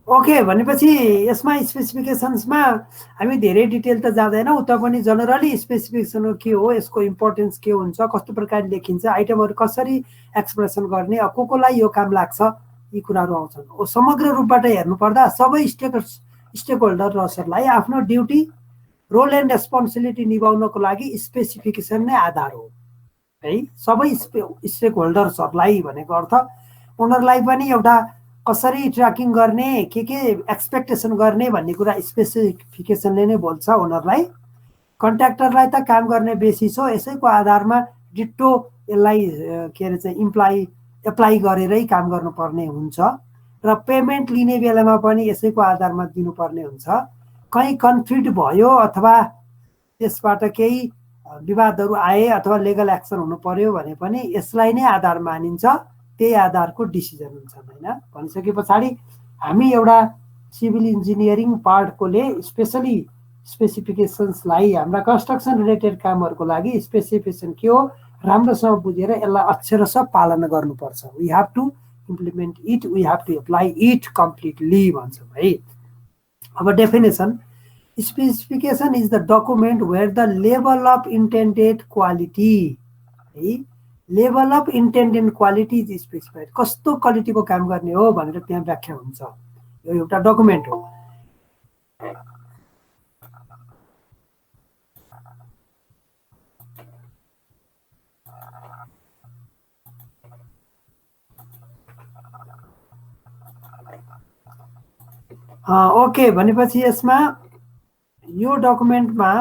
Okay भनेपछि यसमा स्पेसिफिकेसन्समा हामी धेरै डिटेल त जाँदैनौँ, पनि जनरली स्पेसिफिकेसन के हो, यसको इम्पोर्टेन्स के हुन्छ, कस्तो प्रकारले लेखिन्छ, आइटमहरू कसरी एक्सप्रेसन गर्ने, कोलाई यो काम लाग्छ, यी कुराहरू आउँछन्। समग्र रूपबाट हेर्नुपर्दा सबै स्टेक होल्डरहरूलाई आफ्नो ड्युटी, रोल एन्ड रेस्पोन्सिबिलिटी निभाउनको लागि स्पेसिफिकेसन नै आधार हो है। सबै स्टेक होल्डर्सहरूलाई भनेको अर्थ उनीहरूलाई पनि एउटा कसरी ट्र्याकिङ गर्ने, के एक्सपेक्टेसन गर्ने भन्ने कुरा स्पेसिफिकेसनले नै बोल्छ उनीहरूलाई। कन्ट्र्याक्टरलाई त काम गर्ने बेसिस हो, यसैको आधारमा डिट्टो यसलाई के अरे चाहिँ एप्लाई गरेरै काम गर्नुपर्ने हुन्छ र पेमेन्ट लिने बेलामा पनि यसैको आधारमा दिनुपर्ने हुन्छ। कहीँ कन्फ्लिक्ट भयो अथवा त्यसबाट केही विवादहरू आए अथवा लिगल एक्सन हुनु पर्यो भने पनि यसलाई नै आधार मानिन्छ, त्यही आधारको डिसिजन हुन्छ होइन। भनिसके पछाडि हामी एउटा सिभिल इन्जिनियरिङ पार्टकोले स्पेसली स्पेसिफिकेसन्सलाई हाम्रा कन्स्ट्रक्सन रिलेटेड कामहरूको लागि स्पेसिफिकेसन के हो राम्रोसँग बुझेर यसलाई अक्षरशः पालना गर्नुपर्छ। We have to implement it, we have to apply it completely भन्छौँ है। अब definition, specification is the document where the level of intended quality है, level of intended quality is specified, कस्तो क्वालिटीको काम गर्ने हो भनेर त्यहाँ व्याख्या हुन्छ। यो एउटा डकुमेन्ट हो। ओके भनेपछि यसमा यो डकुमेन्टमा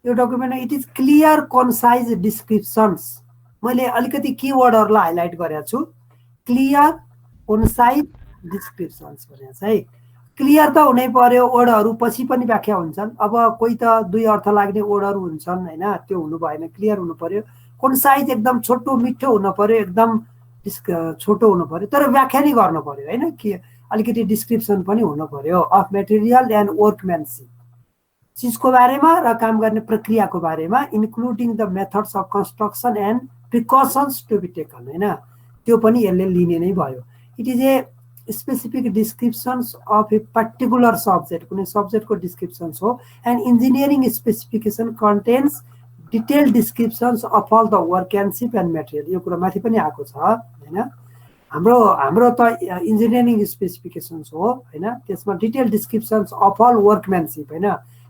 इट इज क्लियर कन्साइज डिस्क्रिप्सन्स, मैले अलिकति किवर्डहरूलाई हाइलाइट गरेको छु। क्लियर कन्साइज डिस्क्रिप्सन्स भनेको चाहिँ क्लियर त हुनै पर्यो, वर्डहरू पछि पनि व्याख्या हुन्छन्। अब कोही त दुई अर्थ लाग्ने वर्डहरू हुन्छन् होइन, त्यो हुनु भएन, क्लियर हुनु पर्यो। कन्साइज एकदम छोटो मिठो हुनु पर्यो, एकदम छोटो हुनु पर्यो, तर व्याख्या नै गर्नु पर्यो होइन, कि अलिकति डिस्क्रिप्सन पनि हुनु पर्यो अफ मेटेरियल एन्ड वर्कम्यानसिप, चिजको बारेमा र काम गर्ने प्रक्रियाको बारेमा, including the methods of construction and precautions to be taken होइन, त्यो पनि यसले लिने नै भयो। It is a specific descriptions of a particular subject, कुनै सब्जेक्टको डिस्क्रिप्सन्स हो। And engineering specification contains detail descriptions of all the workmanship and material, यो कुरा माथि पनि आएको छ होइन। हाम्रो त इन्जिनियरिङ स्पेसिफिकेसन्स हो होइन, त्यसमा detail descriptions of all workmanship होइन,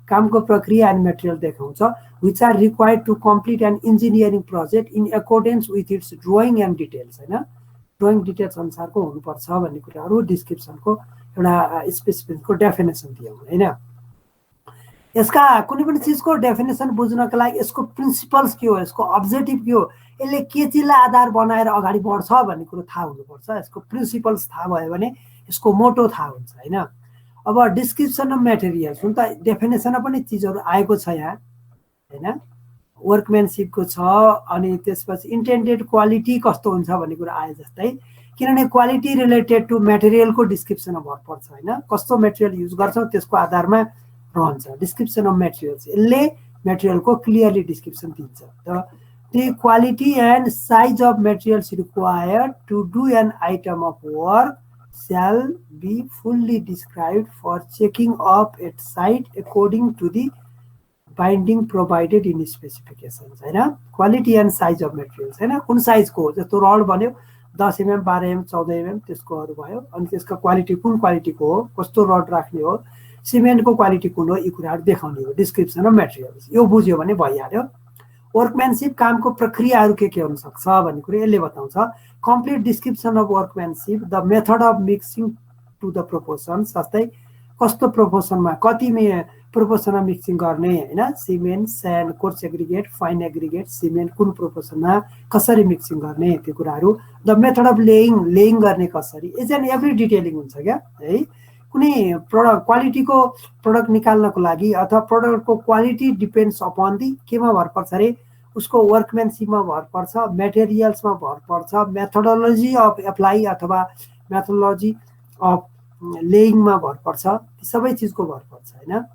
कामको प्रक्रिया एन्ड मेटेरियल देखाउँछ, which are required to complete an engineering project in accordance with its drawing and details होइन, ड्रइङ डिटेल्स अनुसारको हुनुपर्छ भन्ने कुराहरू डिस्क्रिप्सनको एउटा स्पेसिफिकेसनको डेफिनेसन दियौँ होइन। यसका कुनै पनि चिजको डेफिनेसन बुझ्नका लागि यसको प्रिन्सिपल्स के हो, यसको अब्जेक्टिभ के हो, यसले के चिजलाई आधार बनाएर अगाडि बढ्छ भन्ने कुरो थाहा हुनुपर्छ। यसको प्रिन्सिपल्स थाहा भयो भने यसको मोटो थाहा हुन्छ होइन। अब डिस्क्रिप्सन अफ मेटेरियल्स, हुन त डेफिनेसनमा पनि चिजहरू आएको छ यहाँ होइन, वर्कम्यानसिपको छ, अनि त्यसपछि इन्टेन्डेड क्वालिटी कस्तो हुन्छ भन्ने कुरा आयो जस्तै, किनभने क्वालिटी रिलेटेड टु मेटेरियलको डिस्क्रिप्सनमा भर पर्छ होइन, कस्तो मेटेरियल युज गर्छौँ त्यसको आधारमा रहन्छ डिस्क्रिप्सन अफ मेटेरियल्स। यसले मेटेरियलको क्लियरली डिस्क्रिप्सन दिन्छ। The quality and size of materials required to do an item of work shall be fully described for checking up at site according to the binding provided in specifications होइन। Quality and size of materials होइन, कुन साइजको हो, जस्तो rod भन्यो 10 mm 12 mm 14 mm त्यसकोहरू भयो, अनि त्यसका क्वालिटी कुन क्वालिटीको हो, कस्तो रड राख्ने हो, सिमेन्टको क्वालिटी कुन हो, यी कुराहरू देखाउने हो डिस्क्रिप्सन अफ मेटेरियल्स। यो बुझ्यो भने भइहाल्यो। वर्कम्यानसिप कामको प्रक्रियाहरू के हुनसक्छ भन्ने कुरो यसले बताउँछ। Complete description of workmanship, the method of mixing to the proportion, जस्तै कस्तो प्रोपोर्सनमा कति प्रोपोर्सनमा मिक्सिङ गर्ने होइन, cement sand coarse aggregate fine aggregate cement कुन प्रोपोर्सनमा कसरी मिक्सिङ गर्ने त्यो कुराहरू। द मेथड अफ लेइङ गर्ने कसरी, इच एन्ड एभ्री डिटेलिङ हुन्छ क्या है। कुनै प्रडक्ट क्वालिटीको प्रडक्ट निकाल्नको लागि अथवा प्रडक्टको क्वालिटी डिपेन्ड्स अपन दि केमा भर पर्छ अरे, उसको वर्कम्यानसिपमा भर पर्छ, मेटेरियल्समा भर पर्छ, मेथोडोलोजी अफ एप्लाई अथवा मेथोडोलोजी अफ लेइङमा भर पर्छ, सबै चिजको भर पर्छ होइन।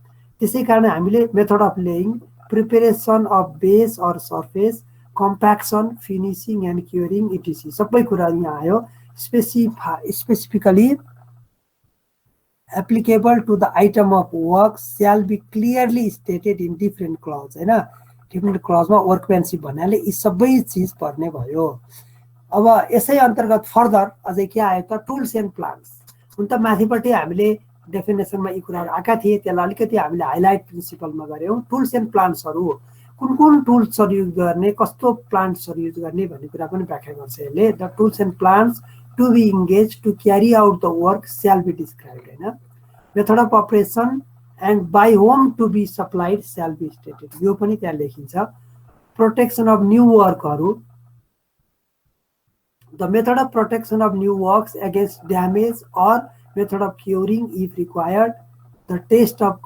त्यसै कारण हामीले method of laying, preparation of base or surface, compaction, finishing and curing ETC सबै कुरा यहाँ आयो। Specifically applicable to the item of work shall be clearly stated in different clause हैन डिफरेन्ट क्लजमा वर्कम्यानसिप भन्नाले यी सबै चीज पर्ने भयो अब यसै अन्तर्गत फर्दर अझै के आयो त टुल्स एन्ड प्लान्स हुन त माथिपट्टि हामीले डेफिनेसनमा यी कुराहरु आका थिए त्यसलाई अलिकति हामीले हाइलाइट प्रिन्सिपलमा गर्यौं टुल्स एन्ड प्लान्सहरु कुन कुन टुल्सहरु युज गर्ने कस्तो प्लान्ट्सहरु युज गर्ने भन्ने कुरा पनि व्याख्या गर्छ यसले the tools and plants to be engaged to carry out the work shall be described हैन method of operation and by whom to be supplied shall be stated यो पनि त्यहाँ लेखिन्छ प्रोटेक्सन अफ न्यू वर्कहरु the method of protection of new works against damage or method of curing if required the test of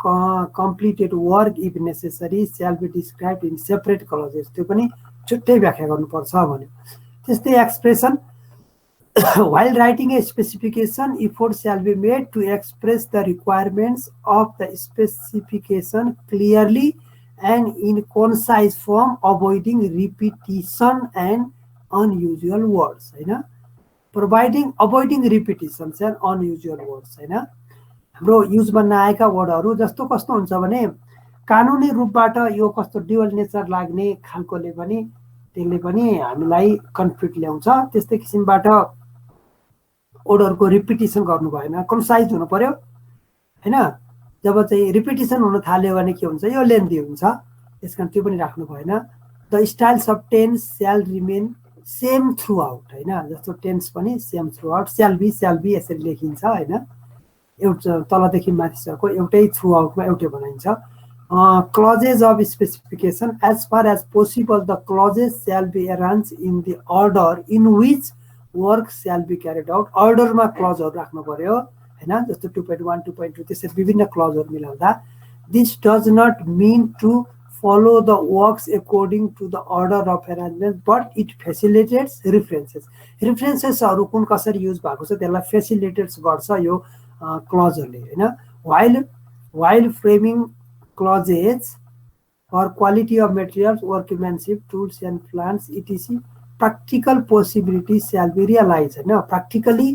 completed work if necessary shall be described in separate clauses त्यो पनि छुट्टै व्याख्या गर्नुपर्छ भन्यो त्यस्तै expression while writing a specification effort shall be made to express the requirements of the specification clearly and in concise form avoiding repetition and unusual words हैन avoiding repetitions and unusual words हैन हाम्रो युजमा नआएका वर्डहरु जस्तो कस्तो हुन्छ भने कानुनी रूपबाट यो कस्तो ड्युअल नेचर लाग्ने खालकोले पनि त्यसले पनि हामीलाई कन्फ्लिक्ट ल्याउँछ त्यस्तै किसिमबाट वर्डहरुको रिपिटिसन गर्नु भएन कन्साइज हुनु पर्यो हैन जब चाहिँ रिपिटिसन हुन थाल्यो भने के हुन्छ यो लेन्थी हुन्छ त्यसकारण त्यो पनि राख्नु भएन the styles of tense shall remain same throughout हैन जस्तो टेन्स पनि same throughout shall be यसरी लेखिन्छ हैन एउटा तलदेखि माथिसम्मको एउटै थ्रु आउटमा एउटै बनाइन्छ clauses of specification as far as possible the clauses shall be arranged in the order in which work shall be carried out order मा क्लजहरु राख्नु पर्यो हैन जस्तो 2.1 2.2 त्यसरी विभिन्न क्लजहरु मिलाउँदा this does not mean to follow the works according to the order of arrangement but it facilitates references हरु कुन कसरी युज भएको छ त्यसलाई facilitates गर्छ यो क्लजहरुले हैन while framing clauses for quality of materials workmanship tools and plants etc practical possibilities shall be realized हैन practically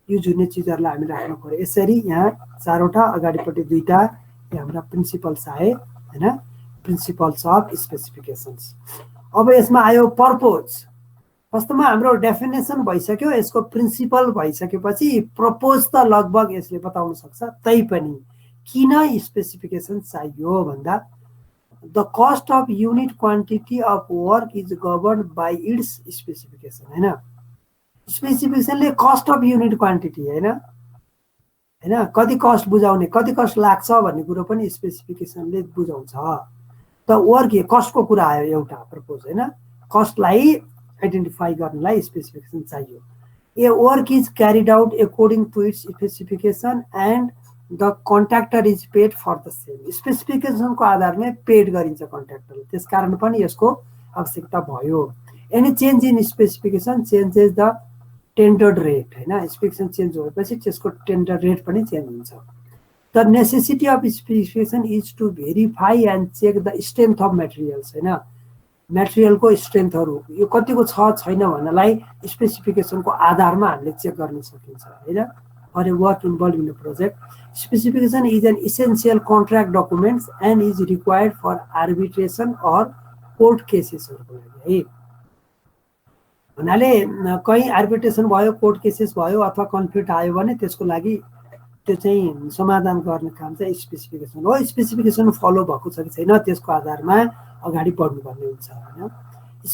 युज हुने चीजहरुलाई हामी राख्नु पर्यो यसरी यहाँ चारवटा अगाडिपट्टि दुईटा हाम्रो प्रिन्सिपल्स आए हैन प्रिन्सिपल्स अफ स्पेसिफिकेशन्स अब यसमा आयो पर्पज वास्तवमा हाम्रो डेफिनेसन भइसक्यो यसको प्रिन्सिपल भइसकेपछि प्रपोज त लगभग यसले बताउन सक्छ तै पनि किन स्पेसिफिकेसन चाहियो भन्दा the cost of unit quantity of work is governed by its specification हैन स्पेसिफिकेसन ले कस्ट अफ युनिट क्वान्टिटी हैन हैन कति कस्ट बुझाउने कति कस्ट लाग्छ भन्ने कुरो पनि स्पेसिफिकेसनले बुझाउँछ त वर्क कस्टको कुरा आयो एउटा प्रपोज हैन कस्टलाई आइडेन्टिफाई गर्नलाई स्पेसिफिकेसन चाहियो a work is carried out according to its specification and the contractor is paid for the same स्पेसिफिकेसनको आधारमा पेड गरिन्छ कन्ट्र्याक्टरले त्यसकारण पनि यसको आवश्यकता भयो any change in specification changes the tendered rate हैन स्पेसिफिकेसन चेन्ज भएपछि त्यसको टेन्डर रेट पनि चेन्ज हुन्छ the necessity of specification is to verify and check the strength of materials हैन मटेरियलको स्ट्रेन्थहरु यो कतिको छ छैन भन्नलाई स्पेसिफिकेसनको आधारमा हामीले चेक गर्न सकिन्छ हैन or a work involved in a project. Specification is an essential contract document and is required for arbitration or court cases. भन्नाले कहीं आर्बिट्रेसन भयो कोर्ट केसेस भयो अथवा कन्फ्लिक्ट आयो भने त्यसको लागि त्यो चाहिँ समाधान गर्ने काम चाहिँ स्पेसिफिकेसन हो स्पेसिफिकेसन फलो भएको छ कि छैन त्यसको आधारमा अगाडि बढ्नु पर्ने हुन्छ हैन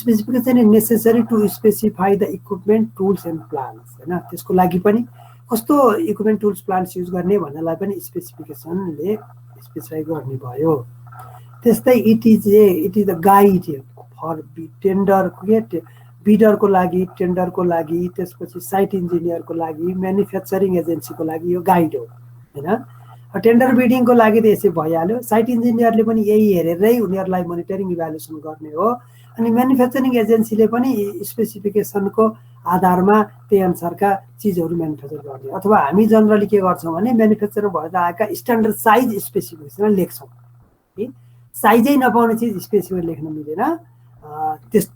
specification is necessary to specify the equipment tools and plans हैन त्यसको लागि पनि कस्तो इक्विपमेन्ट टुल्स प्लान्ट्स युज गर्ने भन्नलाई पनि स्पेसिफिकेसनले स्पेसिफाई गर्ने भयो त्यस्तै it is the guide for tender बिडरको लागि टेन्डरको लागि त्यसपछि साइट इन्जिनियरको लागि म्यानुफ्याक्चरिङ एजेन्सीको लागि यो गाइड हो हैन टेन्डर बिडिङको लागि त यसै भइहाल्यो साइट इन्जिनियरले पनि यही हेरेरै उनीहरुलाई मोनिटरिङ इभ्यालुएसन गर्ने हो अनि म्यानुफ्याक्चरिङ एजेन्सीले पनि स्पेसिफिकेसनको आधारमा त्यही अनुसारका चीजहरु म्यानुफ्याक्चर गर्ने अथवा हामी जनरली के गर्छौं भने म्यानुफ्याक्चर भएर आएका स्ट्यान्डर्ड साइज स्पेसिफिकेसन लेख्छौं है साइजै नपाउने चीज स्पेसिफिकेसन लेख्न मिलेन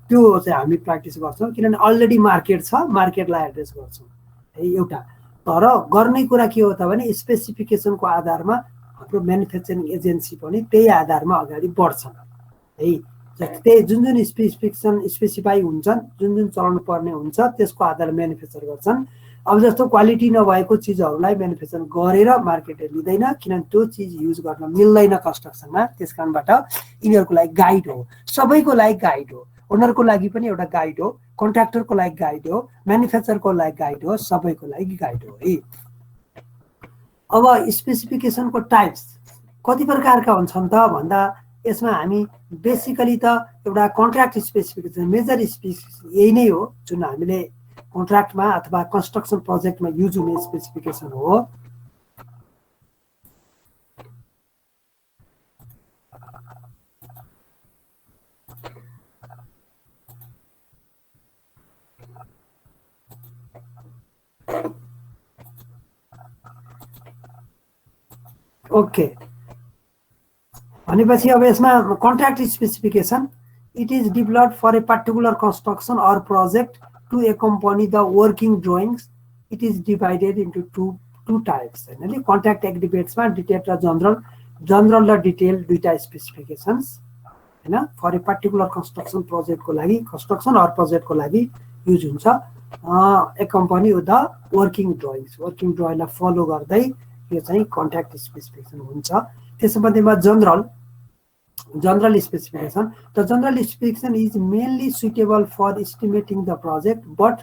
त्यो चाहिँ हामी प्र्याक्टिस गर्छौं किनभने अलरेडी मार्केट छ मार्केटलाई एड्रेस गर्छौं है एउटा तर गर्ने कुरा के हो त भने स्पेसिफिकेसनको आधारमा हाम्रो म्यानुफ्याक्चरिङ एजेन्सी पनि त्यही आधारमा अगाडि बढ्छन् है। त्यही जुन जुन स्पेसिफिकेसन स्पेसिफाई हुन्छन्, जुन जुन चलाउनु पर्ने हुन्छ त्यसको आधारमा म्यानुफ्याक्चर गर्छन्। अब जस्तो क्वालिटी नभएको चिजहरूलाई म्यानुफ्याक्चर गरेर मार्केटले लिँदैन, किनभने त्यो चिज युज गर्न मिल्दैन कन्स्ट्रक्सनमा। त्यस कारणबाट यिनीहरूको लागि गाइड हो, सबैको लागि गाइड हो। ओनरको लागि पनि एउटा गाइड हो, कन्ट्र्याक्टरको लागि गाइड हो, म्यानुफ्याक्चरको लागि गाइड हो, सबैको लागि गाइड हो है। अब स्पेसिफिकेसनको टाइप्स कति प्रकारका हुन्छन् त भन्दा यसमा हामी बेसिकली त एउटा कन्ट्र्याक्ट स्पेसिफिकेसन मेजर स्पेसिफिकेसन यही नै हो, जुन हामीले कन्ट्र्याक्टमा अथवा कन्स्ट्रक्सन प्रोजेक्टमा युज हुने स्पेसिफिकेसन हो। ओके, भनेपछि अब यसमा contract specification it is developed for a particular construction or project to accompany the working drawings. It is divided into two types हैन नि। कन्ट्र्याक्ट एग्रिमेन्ट्समा डिटेल र जनरल र डिटेल दुईटा स्पेसिफिकेसन्स हैन फर ए पर्टिकुलर कन्स्ट्रक्सन प्रोजेक्टको लागि, construction or प्रोजेक्टको लागि युज हुन्छ। Accompany the working drawings, working ड्रइङलाई फलो गर्दै यो चाहिँ कन्ट्र्याक्ट स्पेसिफिकेसन हुन्छ। त्यसमध्येमा general specification, the general specification is mainly suitable for estimating the project but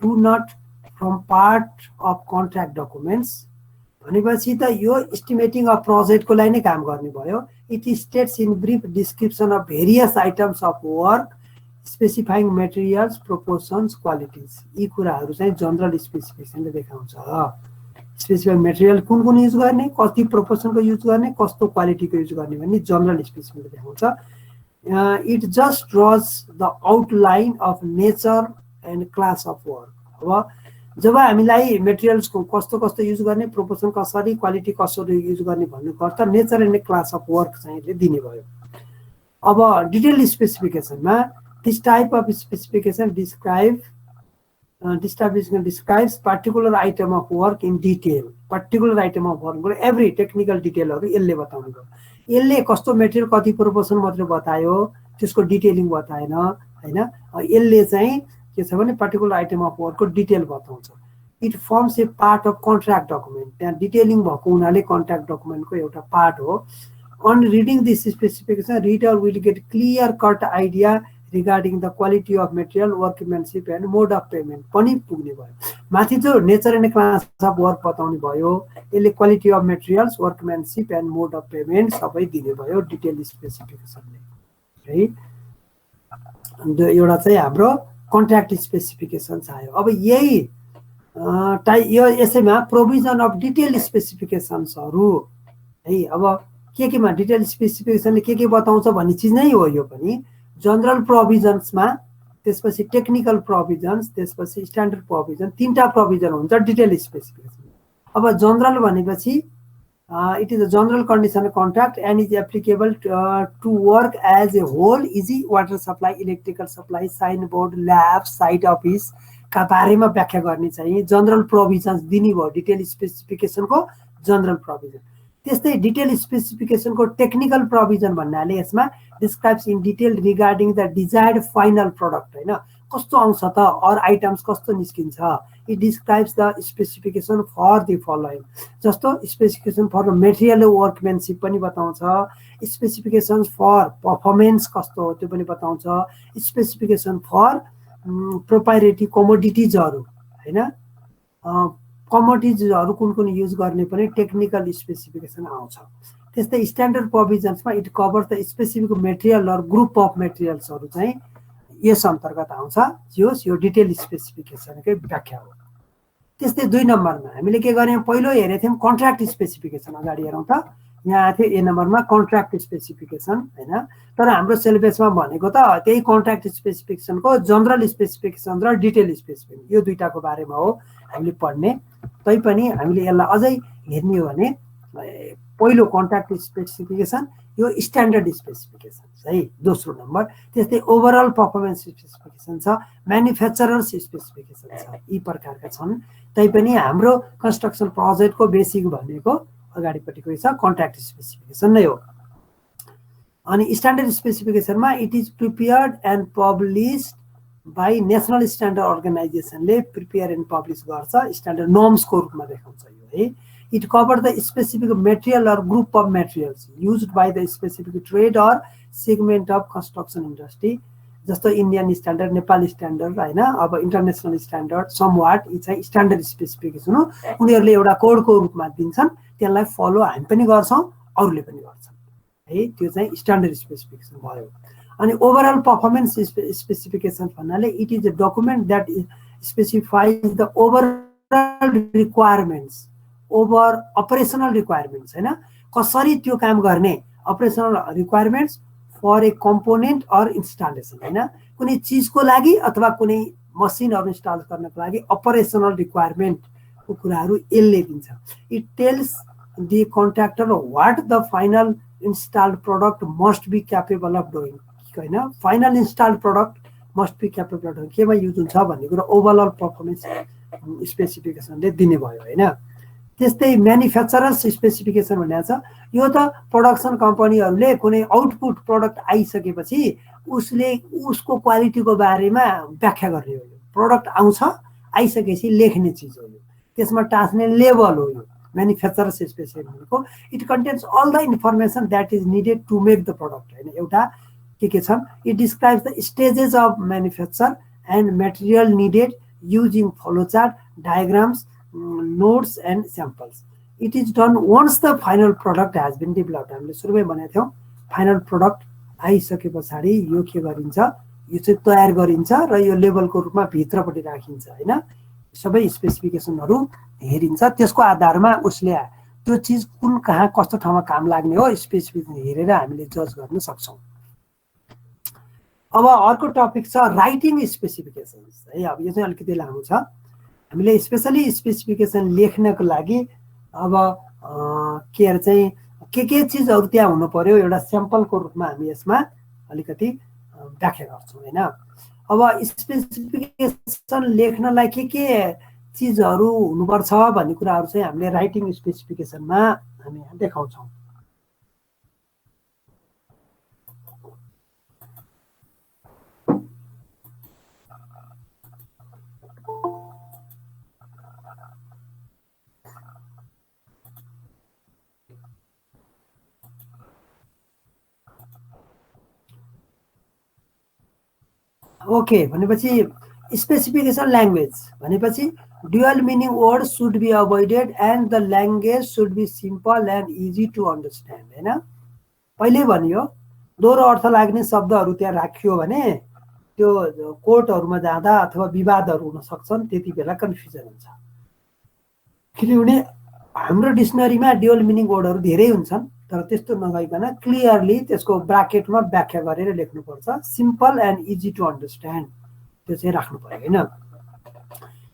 do not from part of contract documents. भनेपछि त यो एस्टिमेटिङ अफ प्रोजेक्टको लागि नै काम गर्ने भयो। It states in brief description of various items of work specifying materials proportions qualities. यी कुराहरू चाहिँ जनरल स्पेसिफिकेसनले देखाउँछ। स्पेसिफाइङ मेटेरियल कुन कुन युज गर्ने, कति प्रोपोर्सनको युज गर्ने, कस्तो क्वालिटीको युज गर्ने भन्ने जनरल स्पेसिफिकेसनले देखाउँछ। It just draws the outline of nature and class of work. अब जब हामीलाई मेटेरियल्सको कस्तो कस्तो युज गर्ने, प्रोपोर्सन कसरी, क्वालिटी कसरी युज गर्ने भन्नुको अर्थ nature and class of work चाहिँ यसले दिने भयो। अब डिटेल स्पेसिफिकेसनमा this type of specification describes particular item of work in detail। particular item of work every technical डिटेलहरू यसले बताउनु भयो। यसले कस्तो मेटेरियल कति प्रोपोर्सन मात्र बतायो, त्यसको डिटेलिङ बताएन हैन। यसले चाहिँ के छ भने पर्टिकुलर आइटम अफ वर्कको डिटेल बताउँछ। It forms a part of contract document, त्यहाँ डिटेलिङ भएको हुनाले कन्ट्र्याक्ट डकुमेन्टको एउटा पार्ट हो। On reading this specification reader will get clear cut idea regarding the quality of material, workmanship and mode of payment पनि पुग्ने भयो। माथि चाहिँ nature and class of work बताउने भयो, यसले quality of materials, workmanship and mode of payment सबै दिने भयो डिटेल स्पेसिफिकेसनले है। एउटा चाहिँ हाम्रो कन्ट्र्याक्ट स्पेसिफिकेसन आयो। अब यही यो यसैमा प्रोभिजन अफ डिटेल स्पेसिफिकेसन्सहरू है। अब केमा डिटेल स्पेसिफिकेसनले के बताउँछ भन्ने चिज नै हो यो पनि। जनरल प्रोभिजन्समा, त्यसपछि टेक्निकल प्रोभिजन्स, त्यसपछि स्ट्यान्डर्ड प्रोभिजन, तीनटा प्रोभिजन हुन्छ डिटेल स्पेसिफिकेसन। अब जनरल भनेपछि it is a general condition contract and is applicable to work as a whole, EG water supply, electrical supply, sign board, lab, site अफिसका बारेमा व्याख्या गर्ने चाहिँ जनरल प्रोभिजन्स दिने भयो डिटेल स्पेसिफिकेसनको जनरल प्रोभिजन। त्यस्तै डिटेल स्पेसिफिकेसनको टेक्निकल प्रोभिजन भन्नाले यसमा describes in detail regarding the desired final product हैन, कस्तो आउँछ त, अर आइटम्स कस्तो निस्किन्छ। It describes the specification for the following, जस्तो स्पेसिफिकेसन फर मेटेरियल वर्कम्यानसिप पनि बताउँछ, स्पेसिफिकेसन फर पर्फर्मेन्स कस्तो हो त्यो पनि बताउँछ, स्पेसिफिकेसन फर प्रोप्राइटरी कमोडिटिजहरू हैन, कमोडिटिजहरू कुन कुन युज गर्ने पनि टेक्निकल स्पेसिफिकेसन आउँछ। त्यस्तै स्ट्यान्डर्ड प्रोभिजन्समा it cover the specific material or group of मेटेरियल्सहरू चाहिँ यस अन्तर्गत आउँछ, यो डिटेल स्पेसिफिकेसनकै व्याख्या हो। त्यस्तै 2 नम्बरमा हामीले के गर्यौं, पहिलो हेरेको थियौं कन्ट्र्याक्ट स्पेसिफिकेसन। अगाडि हेरौँ त, यहाँ आएको थियो ए नम्बरमा कन्ट्र्याक्ट स्पेसिफिकेसन हैन। तर हाम्रो सिलेबसमा भनेको त त्यही कन्ट्र्याक्ट स्पेसिफिकेसनको जनरल स्पेसिफिकेसन र डिटेल स्पेसिफिकेसन, यो दुईटाको बारेमा हो हामीले पढ्ने। तैपनि हामीले यसलाई अझै हेर्ने हो भने पहिलो कन्ट्र्याक्ट स्पेसिफिकेसन, यो स्ट्यान्डर्ड स्पेसिफिकेसन है दोस्रो नम्बर। त्यस्तै ओभरअल पर्फर्मेन्स स्पेसिफिकेसन छ, म्यानुफ्याक्चरर्स स्पेसिफिकेसन छ, यी प्रकारका छन्। तैपनि हाम्रो कन्स्ट्रक्सन प्रोजेक्टको बेसिक भनेको अगाडिपट्टिको छ कन्ट्र्याक्ट स्पेसिफिकेसन नै हो। अनि स्ट्यान्डर्ड स्पेसिफिकेसनमा it is prepared and published by national standard अर्गनाइजेसनले प्रिपेयर एन्ड पब्लिस गर्छ, स्ट्यान्डर्ड नर्म्सको रूपमा देखाउँछ यो है। It cover the specific material or group of materials used by the specific trade or segment of construction industry, जस्तो Indian standard, Nepali standard होइन, अब इन्टरनेसनल स्ट्यान्डर्ड समवाट, यी चाहिँ स्ट्यान्डर्ड स्पेसिफिकेसन हो। उनीहरूले एउटा कोडको रूपमा दिन्छन्, त्यसलाई फलो हामी पनि गर्छौँ, अरूले पनि गर्छन् है, त्यो चाहिँ स्ट्यान्डर्ड स्पेसिफिकेसन भयो। अनि ओभरअल पर्फर्मेन्स स्पेसिफिकेसन भन्नाले it is a document that specifies the overall requirements, over operational requirements होइन, कसरी त्यो काम गर्ने, operational requirements for a component or installation होइन, कुनै चिजको लागि अथवा कुनै मसिनहरू इन्स्टल गर्नको लागि अपरेसनल रिक्वायरमेन्टको कुराहरू यसले दिन्छ। It tells the contractor what the final installed product must be capable of doing होइन, final installed product must be capable of doing, केमा युज हुन्छ भन्ने कुरा ओभरअल पर्फर्मेन्स स्पेसिफिकेसनले दिने भयो होइन। त्यस्तै म्यानुफ्याक्चरर्स स्पेसिफिकेसन भनेको छ, यो त प्रोडक्सन कम्पनीहरूले कुनै आउटपुट प्रोडक्ट आइसकेपछि उसले उसको क्वालिटीको बारेमा व्याख्या गर्ने हो। यो प्रोडक्ट आउँछ, आइसकेपछि लेख्ने चिज हो, यो त्यसमा टाँस्ने लेभल हो यो म्यानुफ्याक्चरर्स स्पेसिफिकेसन भनेको। It contains all the information that is needed to make the product होइन, एउटा के छन्, it describes the stages of manufacture and material needed using flowchart, diagrams, notes and samples. It is done once the final product has been developed. हामीले सुरुमै भनेको थियौँ final product आइसके पछाडि यो के गरिन्छ, यो चाहिँ तयार गरिन्छ र यो लेभलको रूपमा भित्रपट्टि राखिन्छ होइन, सबै स्पेसिफिकेसनहरू हेरिन्छ, त्यसको आधारमा उसले त्यो चिज कुन कहाँ कस्तो ठाउँमा काम लाग्ने हो स्पेसिफिकेसन हेरेर हामीले जज गर्न सक्छौँ। अब अर्को टपिक छ राइटिङ स्पेसिफिकेसन्स है। अब यो चाहिँ अलिकति लामो छ, हामीले स्पेसली स्पेसिफिकेसन लेख्नको लागि अब के अरे चाहिँ के चिजहरू त्यहाँ हुनु पर्यो एउटा स्याम्पलको रूपमा हामी यसमा अलिकति व्याख्या गर्छौँ होइन। अब स्पेसिफिकेसन लेख्नलाई के चिजहरू हुनुपर्छ भन्ने कुराहरू चाहिँ हामीले राइटिङ स्पेसिफिकेसनमा हामी देखाउँछौँ। ओके भनेपछि स्पेसिफिकेसन ल्याङ्ग्वेज भनेपछि dual meaning word should be avoided and the language should be simple and easy to understand होइन। पहिले भनियो दोहोरो अर्थ लाग्ने शब्दहरू त्यहाँ राखियो भने त्यो कोर्टहरूमा जाँदा अथवा विवादहरू हुन सक्छन्, त्यति बेला कन्फ्युजन हुन्छ। किनभने हाम्रो डिक्सनरीमा ड्युअल मिनिङ वर्डहरू धेरै हुन्छन्, तर त्यस्तो नभइकन क्लियरली त्यसको ब्राकेटमा व्याख्या गरेर लेख्नुपर्छ, simple and easy to understand त्यो चाहिँ राख्नु पर्यो होइन।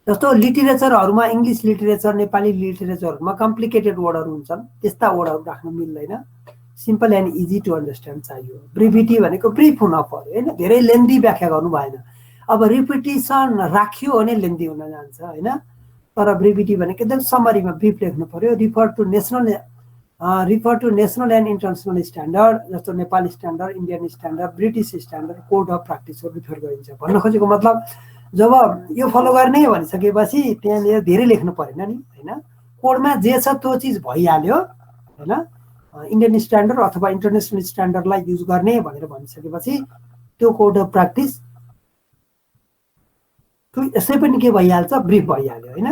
जस्तो लिटरेचरहरूमा इङ्ग्लिस लिटरेचर, नेपाली लिटरेचरहरूमा कम्प्लिकेटेड वर्डहरू हुन्छन्, त्यस्ता वर्डहरू राख्नु मिल्दैन, simple and easy to understand चाहियो। ब्रिभिटी भनेको ब्रिफ हुन पर्यो होइन, धेरै लेन्दी व्याख्या गर्नु भएन। अब रिपिटिसन राखियो भने लेन्दी हुन जान्छ होइन, तर ब्रिभिटी भनेको एकदम समरीमा ब्रिफ लेख्नु पर्यो। Refer to national and international standard, जस्तो Nepali standard, Indian standard, British standard, code of प्र्याक्टिसको रिफर गरिन्छ। भन्न खोजेको मतलब जब यो फलो गर्ने भनिसकेपछि त्यहाँनिर धेरै लेख्नु परेन नि होइन, कोडमा जे छ त्यो चिज भइहाल्यो होइन। इन्डियन स्ट्यान्डर्ड अथवा इन्टरनेसनल स्ट्यान्डर्डलाई युज गर्ने भनेर भनिसकेपछि त्यो कोड अफ प्र्याक्टिस यसै पनि के भइहाल्छ, ब्रिफ भइहाल्यो होइन।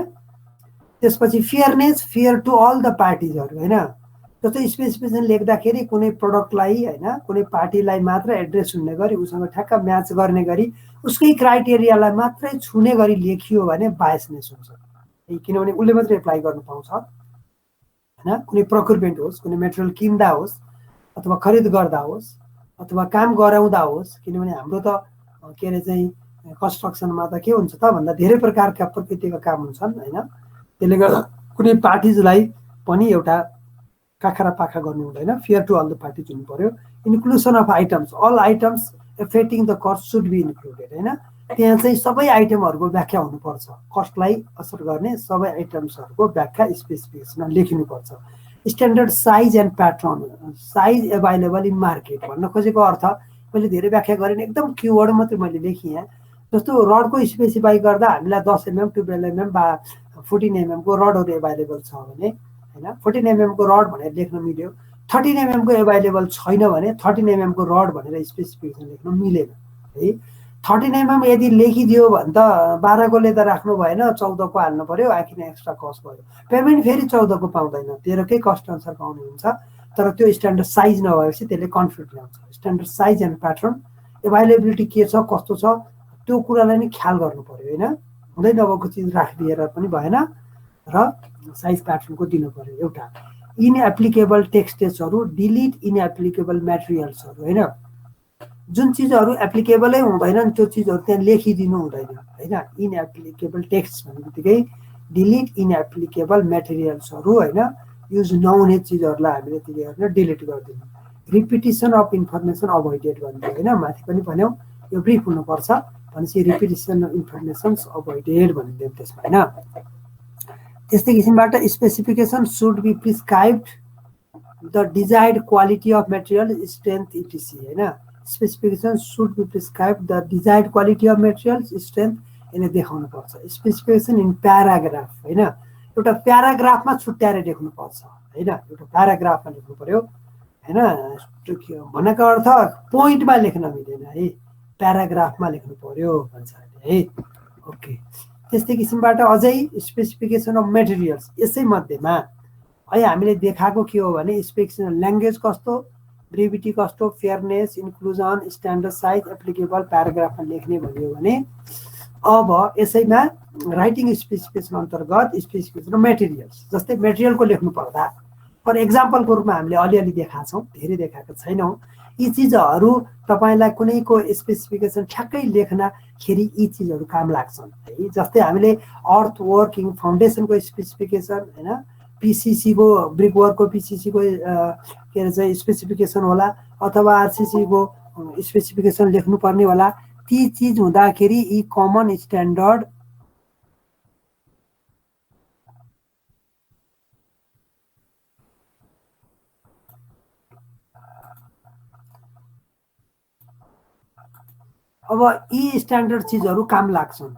त्यसपछि fairness, fair to all the पार्टिजहरू होइन, जस्तो स्पेसिफिकेसन लेख्दाखेरि कुनै प्रोडक्टलाई होइन कुनै पार्टीलाई मात्र एड्रेस हुने गरी उसँग ठ्याक्क म्याच गर्ने गरी उसकै क्राइटेरियालाई मात्रै छुने गरी लेखियो भने बायसनेस हुन्छ, किनभने उसले मात्रै एप्लाई गर्नु पाउँछ होइन। कुनै प्रोक्युरमेन्ट होस्, कुनै मेटेरियल किन्दा होस् अथवा खरिद गर्दा होस् अथवा काम गराउँदा होस्, किनभने हाम्रो त के अरे चाहिँ कन्स्ट्रक्सनमा त के हुन्छ त भन्दा धेरै प्रकारका प्रकृतिका काम हुन्छन् होइन। त्यसले गर्दा कुनै पार्टिजलाई पनि एउटा काखरा पाखा गर्नु हुँदैन, fair to all the parties हुनु पर्यो। Inclusion of items, all items affecting the cost should be included होइन। त्यहाँ चाहिँ सबै आइटमहरूको व्याख्या हुनुपर्छ, कस्टलाई असर गर्ने सबै आइटम्सहरूको व्याख्या स्पेसिफिकेसनमा लेखिनुपर्छ। Standard size and pattern, size available in market भन्न खोजेको अर्थ मैले धेरै व्याख्या गरेँ, एकदम किवर्ड मात्रै मैले लेखेँ यहाँ। जस्तो रडको स्पेसिफाई गर्दा हामीलाई 10 mm 12 mm वा 14 mm को रडहरू एभाइलेबल छ भने होइन, 14 mm को रड भनेर लेख्न मिल्यो। 13 mm को एभाइलेबल छैन भने 13 mm को रड भनेर स्पेसिफिकेसन लेख्न मिलेन है। 13 mm यदि लेखिदियो भने त 12 कोले त राख्नु भएन, 14 को हाल्नु पर्यो, आखिर एक्स्ट्रा कस्ट भयो। पेमेन्ट फेरि 14 को पाउँदैन, 13 कै कस्ट अनुसार पाउने हुन्छ। तर त्यो स्ट्यान्डर्ड साइज नभएपछि त्यसले कन्फ्लिक्ट ल्याउँछ। Standard size and pattern, availability के छ कस्तो छ त्यो कुरालाई नै ख्याल गर्नु पर्यो होइन। हुँदै नभएको चिज राखिदिएर पनि भएन र साइज प्याटर्नको दिनु पर्यो। एउटा इनएप्लिकेबल टेक्स्टेजहरू, डिलिट इनएप्लिकेबल मेटेरियल्सहरू होइन। जुन चिजहरू एप्लिकेबलै हुँदैनन् त्यो चिजहरू त्यहाँ लेखिदिनु हुँदैन होइन। इनएप्लिकेबल टेक्स्ट भन्ने बित्तिकै डिलिट इनएप्लिकेबल मेटेरियल्सहरू होइन, युज नहुने चिजहरूलाई हामीले के गर्ने, डिलिट गरिदिनु। रिपिटिसन अफ इन्फर्मेसन अभोइडेड भनिदियो होइन, माथि पनि भन्यौँ यो ब्रिफ हुनुपर्छ भनेपछि रिपिटिसन अफ इन्फर्मेसन्स अभोइडेड भनिदियौँ त्यसमा होइन। त्यस्तै किसिमबाट specification should be prescribed the desired quality of material, strength etc होइन। Specification should be prescribe the desired quality of materials, strength यसले देखाउनु पर्छ। स्पेसिफिकेसन इन प्याराग्राफ होइन, एउटा प्याराग्राफमा छुट्याएर लेख्नुपर्छ होइन, एउटा प्याराग्राफमा लेख्नु पर्यो होइन। भनेको अर्थ पोइन्टमा लेख्न मिलेन है, प्याराग्राफमा लेख्नु पर्यो भन्छ है। ओके, त्यस्तै किसिमबाट अझै स्पेसिफिकेसन अफ मेटेरियल्स, यसै मध्येमा है हामीले देखाएको के हो भने स्पेसिफिकेसन ल्याङ्ग्वेज कस्तो, ब्रेभिटी कस्तो, fairness, inclusion, standard size, applicable, प्याराग्राफमा लेख्ने भन्यो भने अब यसैमा राइटिङ स्पेसिफिकेसन अन्तर्गत स्पेसिफिकेसन अफ मेटेरियल्स, जस्तै मेटेरियलको लेख्नु पर्दा फर एक्जाम्पलको रूपमा हामीले अलिअलि देखाएको छौँ, धेरै देखाएको छैनौँ। यी चिजहरू तपाईँलाई कुनैको स्पेसिफिकेसन ठ्याक्कै लेख्दाखेरि यी चिजहरू काम लाग्छन् है। जस्तै हामीले अर्थ वर्किङ फाउन्डेसनको स्पेसिफिकेसन होइन, पिसिसीको ब्रिक वर्कको पिसिसीको के अरे चाहिँ स्पेसिफिकेसन होला अथवा आरसिसीको स्पेसिफिकेसन लेख्नुपर्ने होला। ती चिज हुँदाखेरि यी कमन स्ट्यान्डर्ड अब यी स्ट्यान्डर्ड चिजहरू काम लाग्छन्।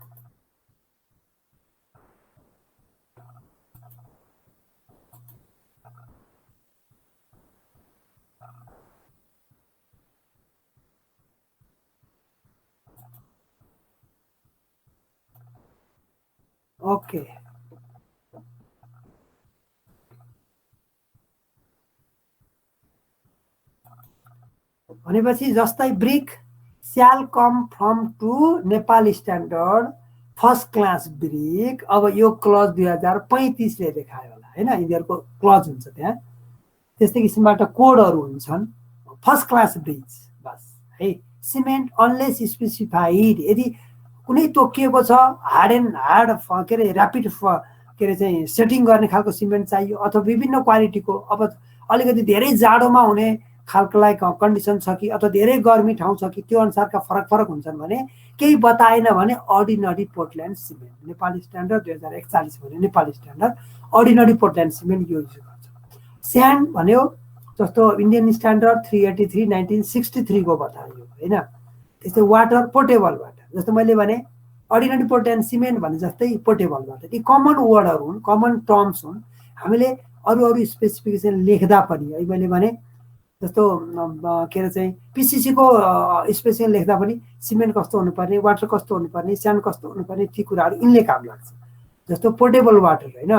ओके, भनेपछि जस्तै ब्रिक स्याल come from two Nepal standard first class brick. अब यो क्लज 2035ले देखायो होला होइन, यिनीहरूको क्लज हुन्छ त्यहाँ। त्यस्तै किसिमबाट कोडहरू हुन्छन्, फर्स्ट क्लास ब्रिज बस है। सिमेन्ट अनलेस स्पेसिफाइड, यदि कुनै तोकिएको छ हार्ड एन्ड हार्ड के अरे ऱ्यापिड के अरे चाहिँ सेटिङ गर्ने खालको सिमेन्ट चाहियो अथवा विभिन्न क्वालिटीको, अब अलिकति धेरै जाडोमा हुने खालकोलाई कन्डिसन छ कि अथवा धेरै गर्मी ठाउँ छ कि त्यो अनुसारका फरक फरक हुन्छन् भने केही बताएन भने ordinary Portland cement, Nepali standard 2041 भने Nepali standard ordinary Portland cement use गर्छ। स्यान्ड भन्यो जस्तो इन्डियन स्ट्यान्डर्ड 383 1963 को बतायो होइन। त्यस्तै वाटर, पोर्टेबल वाटर, जस्तो मैले भने अर्डिनरी पोर्टल्यान्ड सिमेन्ट भने जस्तै पोर्टेबल वाटर, यी कमन वर्डहरू हुन्, कमन टर्म्स हुन्। हामीले अरू अरू स्पेसिफिकेसन लेख्दा पनि है मैले भने जस्तो के अरे चाहिँ पिसिसीको स्पेसिफिकेसन लेख्दा पनि सिमेन्ट कस्तो हुनुपर्ने, वाटर कस्तो हुनुपर्ने, स्यान्ड कस्तो हुनुपर्ने, ती कुराहरू यिनले काम लाग्छ। जस्तो पोर्टेबल वाटर होइन